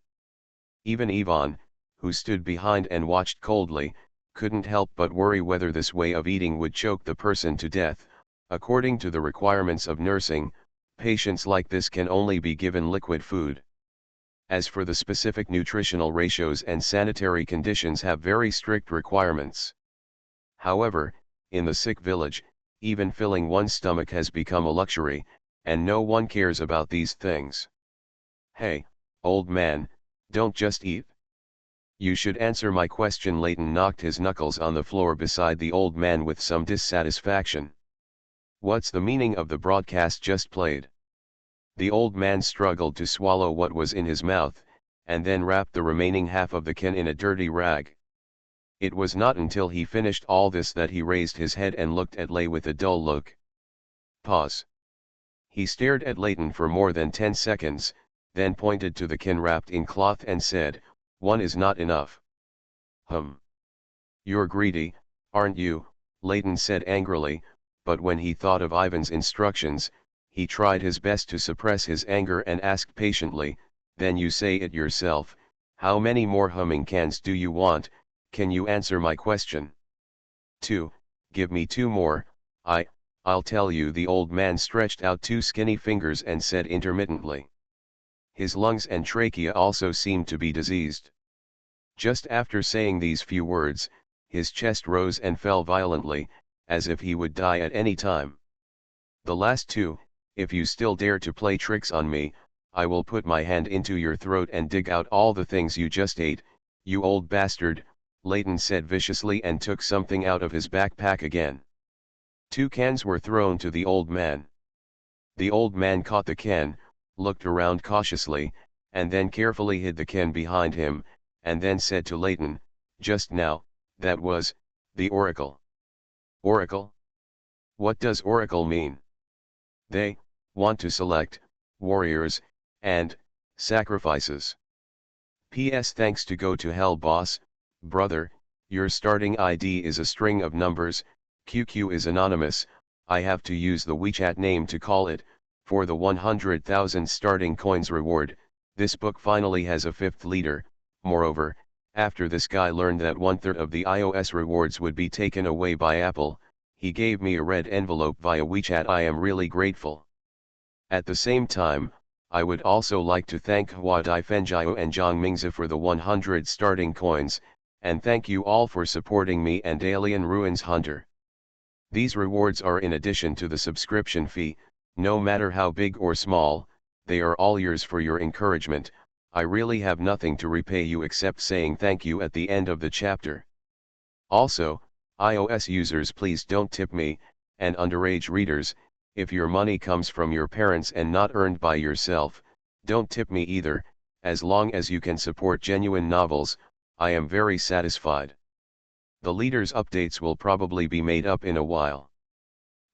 Even Ivan, who stood behind and watched coldly, couldn't help but worry whether this way of eating would choke the person to death. According to the requirements of nursing, patients like this can only be given liquid food. As for the specific nutritional ratios and sanitary conditions have very strict requirements. However, in the sick village, even filling one's stomach has become a luxury, and no one cares about these things. "Hey, old man, don't just eat. You should answer my question." Leighton knocked his knuckles on the floor beside the old man with some dissatisfaction. "What's the meaning of the broadcast just played?" The old man struggled to swallow what was in his mouth, and then wrapped the remaining half of the can in a dirty rag. It was not until he finished all this that he raised his head and looked at Lei with a dull look. Pause. He stared at Leighton for more than 10 seconds, then pointed to the can wrapped in cloth and said, "One is not enough." "You're greedy, aren't you?" Leighton said angrily, but when he thought of Ivan's instructions, he tried his best to suppress his anger and asked patiently, "Then you say it yourself, how many more humming cans do you want? Can you answer my question?" "Two, give me 2 more, I'll tell you." The old man stretched out 2 skinny fingers and said intermittently. His lungs and trachea also seemed to be diseased. Just after saying these few words, his chest rose and fell violently, as if he would die at any time. The last two, if you still dare to play tricks on me, I will put my hand into your throat and dig out all the things you just ate, you old bastard, Layton said viciously and took something out of his backpack again. 2 cans were thrown to the old man. The old man caught the can, looked around cautiously, and then carefully hid the can behind him, and then said to Layton, "Just now, that was, the oracle." Oracle? What does oracle mean? They want to select warriors and sacrifices. PS Thanks to go to hell boss, brother, your starting ID is a string of numbers, QQ is anonymous, I have to use the WeChat name to call it, for the 100,000 starting coins reward. This book finally has a 5th leader. Moreover, after this guy learned that 1/3 of the iOS rewards would be taken away by Apple, he gave me a red envelope via WeChat. I am really grateful. At the same time, I would also like to thank Hua Dai Fenjiao and Zhang Mingzi for the 100 starting coins, and thank you all for supporting me and Alien Ruins Hunter. These rewards are in addition to the subscription fee, no matter how big or small, they are all yours for your encouragement. I really have nothing to repay you except saying thank you at the end of the chapter. Also, iOS users, please don't tip me, and underage readers, if your money comes from your parents and not earned by yourself, don't tip me either. As long as you can support genuine novels, I am very satisfied. The leaders' updates will probably be made up in a while.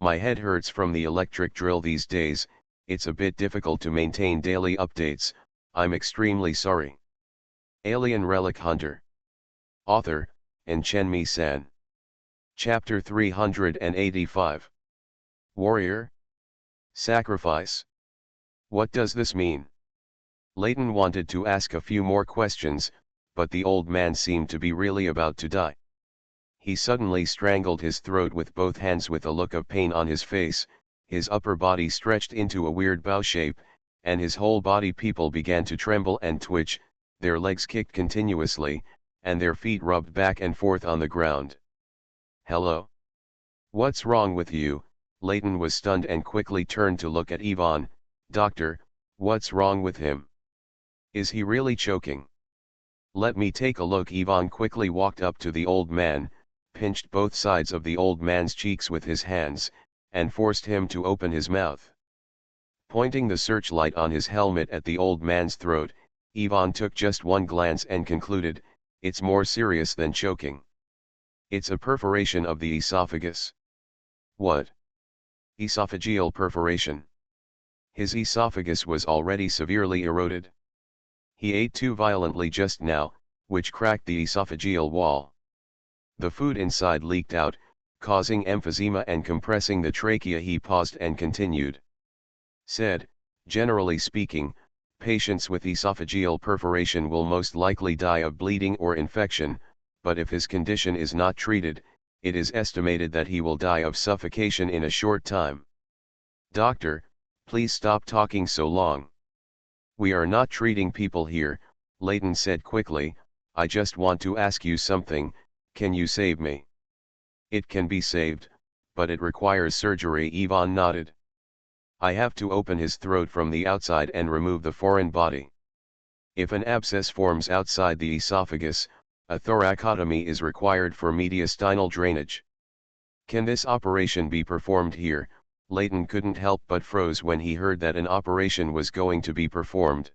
My head hurts from the electric drill these days, it's a bit difficult to maintain daily updates, I'm extremely sorry. Alien Relic Hunter. Author, Chen-Mi-san. Chapter 385. Warrior? Sacrifice? What does this mean? Layton wanted to ask a few more questions, but the old man seemed to be really about to die. He suddenly strangled his throat with both hands with a look of pain on his face, his upper body stretched into a weird bow shape, and his whole body people began to tremble and twitch, their legs kicked continuously, and their feet rubbed back and forth on the ground. "Hello? What's wrong with you?" Layton was stunned and quickly turned to look at Yvonne. "Doctor, what's wrong with him? Is he really choking?" "Let me take a look." Yvonne quickly walked up to the old man, pinched both sides of the old man's cheeks with his hands, and forced him to open his mouth. Pointing the searchlight on his helmet at the old man's throat, Yvonne took just one glance and concluded, "It's more serious than choking. It's a perforation of the esophagus." "What? Esophageal perforation?" His esophagus was already severely eroded. He ate too violently just now, which cracked the esophageal wall. The food inside leaked out, causing emphysema and compressing the trachea. He paused and continued. Said, "Generally speaking, patients with esophageal perforation will most likely die of bleeding or infection, but if his condition is not treated, it is estimated that he will die of suffocation in a short time." "Doctor, please stop talking so long. We are not treating people here," Layton said quickly. "I just want to ask you something. Can you save me?" "It can be saved, but it requires surgery." Yvonne nodded. "I have to open his throat from the outside and remove the foreign body. If an abscess forms outside the esophagus, a thoracotomy is required for mediastinal drainage." "Can this operation be performed here?" Layton couldn't help but froze when he heard that an operation was going to be performed.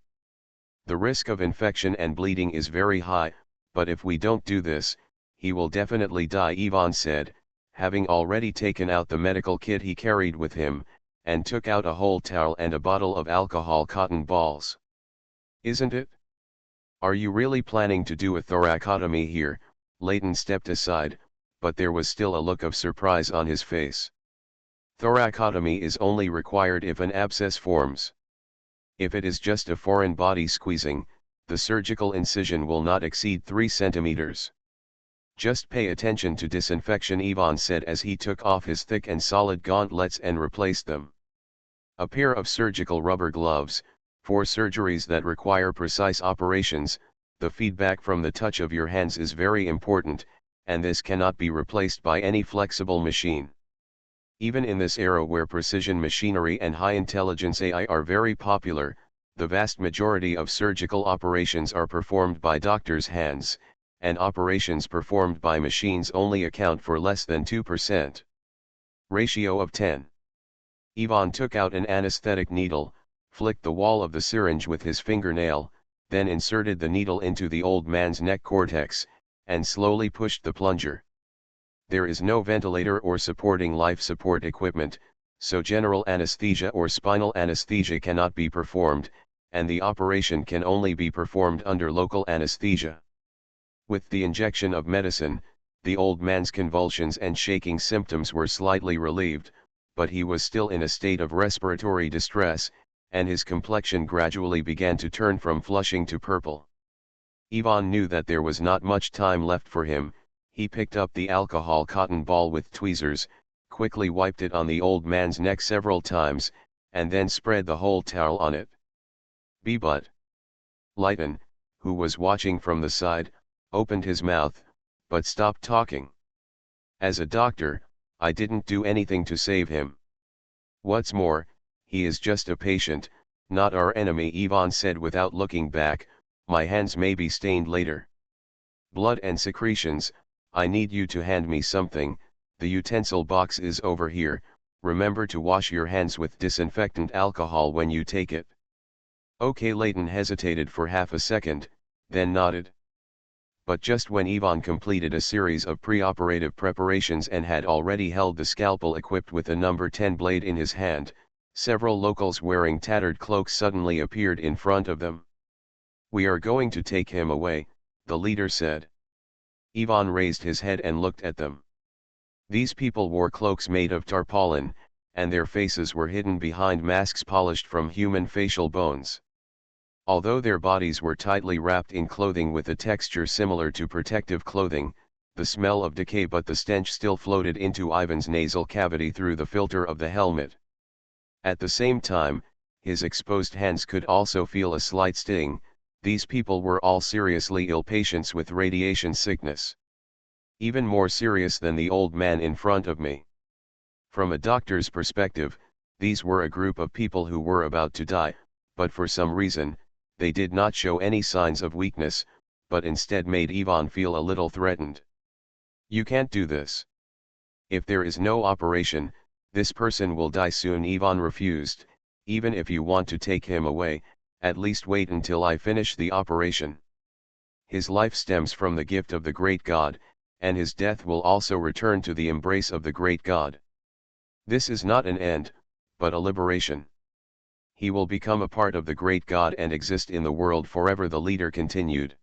"The risk of infection and bleeding is very high, but if we don't do this, he will definitely die," Yvonne said, having already taken out the medical kit he carried with him, and took out a whole towel and a bottle of alcohol cotton balls. "Isn't it? Are you really planning to do a thoracotomy here?" Layton stepped aside, but there was still a look of surprise on his face. "Thoracotomy is only required if an abscess forms. If it is just a foreign body squeezing, the surgical incision will not exceed 3 centimeters. Just pay attention to disinfection," Yvonne said as he took off his thick and solid gauntlets and replaced them. "A pair of surgical rubber gloves, for surgeries that require precise operations, the feedback from the touch of your hands is very important, and this cannot be replaced by any flexible machine. Even in this era where precision machinery and high-intelligence AI are very popular, the vast majority of surgical operations are performed by doctors' hands, and operations performed by machines only account for less than 2%. Ratio of 10. Ivan took out an anesthetic needle, flicked the wall of the syringe with his fingernail, then inserted the needle into the old man's neck cortex, and slowly pushed the plunger. There is no ventilator or supporting life support equipment, so general anesthesia or spinal anesthesia cannot be performed, and the operation can only be performed under local anesthesia. With the injection of medicine, the old man's convulsions and shaking symptoms were slightly relieved, but he was still in a state of respiratory distress, and his complexion gradually began to turn from flushing to purple. Ivan knew that there was not much time left for him. He picked up the alcohol cotton ball with tweezers, quickly wiped it on the old man's neck several times, and then spread the whole towel on it. But Leighton, who was watching from the side, opened his mouth, but stopped talking. As a doctor, I didn't do anything to save him. What's more, he is just a patient, not our enemy, Ivan said without looking back. My hands may be stained later. Blood and secretions. I need you to hand me something. The utensil box is over here. Remember to wash your hands with disinfectant alcohol when you take it. Okay. Leighton hesitated for half a second, then nodded. But just when Ivan completed a series of pre-operative preparations and had already held the scalpel equipped with a number 10 blade in his hand, several locals wearing tattered cloaks suddenly appeared in front of them. We are going to take him away, the leader said. Ivan raised his head and looked at them. These people wore cloaks made of tarpaulin, and their faces were hidden behind masks polished from human facial bones. Although their bodies were tightly wrapped in clothing with a texture similar to protective clothing, the smell of decay but the stench still floated into Ivan's nasal cavity through the filter of the helmet. At the same time, his exposed hands could also feel a slight sting. These people were all seriously ill patients with radiation sickness. Even more serious than the old man in front of me. From a doctor's perspective, these were a group of people who were about to die, but for some reason, they did not show any signs of weakness, but instead made Ivan feel a little threatened. You can't do this. If there is no operation, this person will die soon. Ivan refused. Even if you want to take him away, at least wait until I finish the operation. His life stems from the gift of the great God, and his death will also return to the embrace of the great God. This is not an end, but a liberation. He will become a part of the great God and exist in the world forever, the leader continued.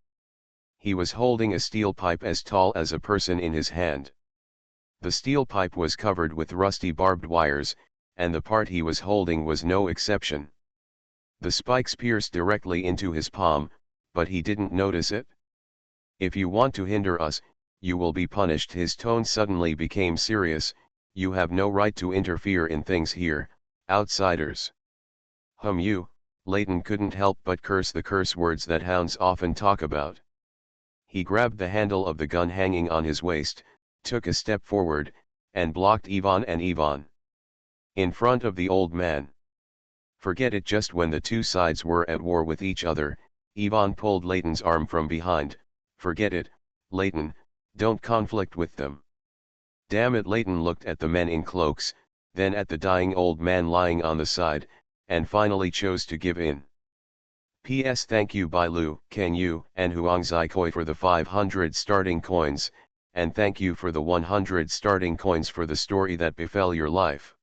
He was holding a steel pipe as tall as a person in his hand. The steel pipe was covered with rusty barbed wires, and the part he was holding was no exception. The spikes pierced directly into his palm, but he didn't notice it. If you want to hinder us, you will be punished. His tone suddenly became serious. You have no right to interfere in things here, outsiders. You, Leighton couldn't help but curse the curse words that hounds often talk about. He grabbed the handle of the gun hanging on his waist, took a step forward, and blocked Ivan in front of the old man. Forget it. Just when the two sides were at war with each other, Ivan pulled Leighton's arm from behind. Forget it, Leighton, don't conflict with them. Damn it. Leighton looked at the men in cloaks, then at the dying old man lying on the side, and finally chose to give in. P.S. Thank you Bailu, Ken Yu, and Huang Zikoi for the 500 starting coins, and thank you for the 100 starting coins for the story that befell your life.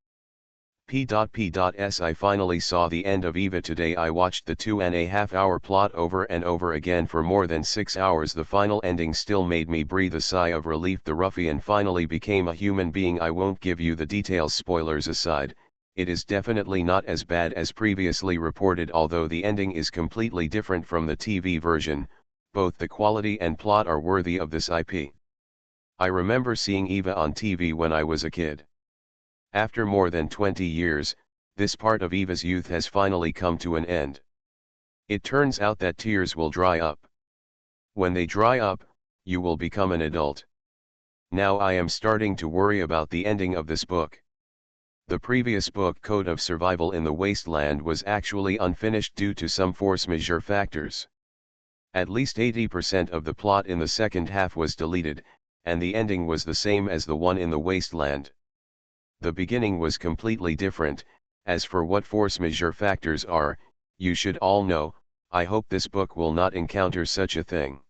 P.S. I finally saw the end of Eva today. I watched the 2.5-hour plot over and over again for more than 6 hours. The final ending still made me breathe a sigh of relief. The ruffian finally became a human being. I won't give you the details. Spoilers aside, it is definitely not as bad as previously reported. Although the ending is completely different from the TV version, both the quality and plot are worthy of this IP. I remember seeing Eva on TV when I was a kid. After more than 20 years, this part of Eva's youth has finally come to an end. It turns out that tears will dry up. When they dry up, you will become an adult. Now I am starting to worry about the ending of this book. The previous book, Code of Survival in the Wasteland, was actually unfinished due to some force majeure factors. At least 80% of the plot in the second half was deleted, and the ending was the same as the one in the Wasteland. The beginning was completely different. As for what force majeure factors are, you should all know. I hope this book will not encounter such a thing.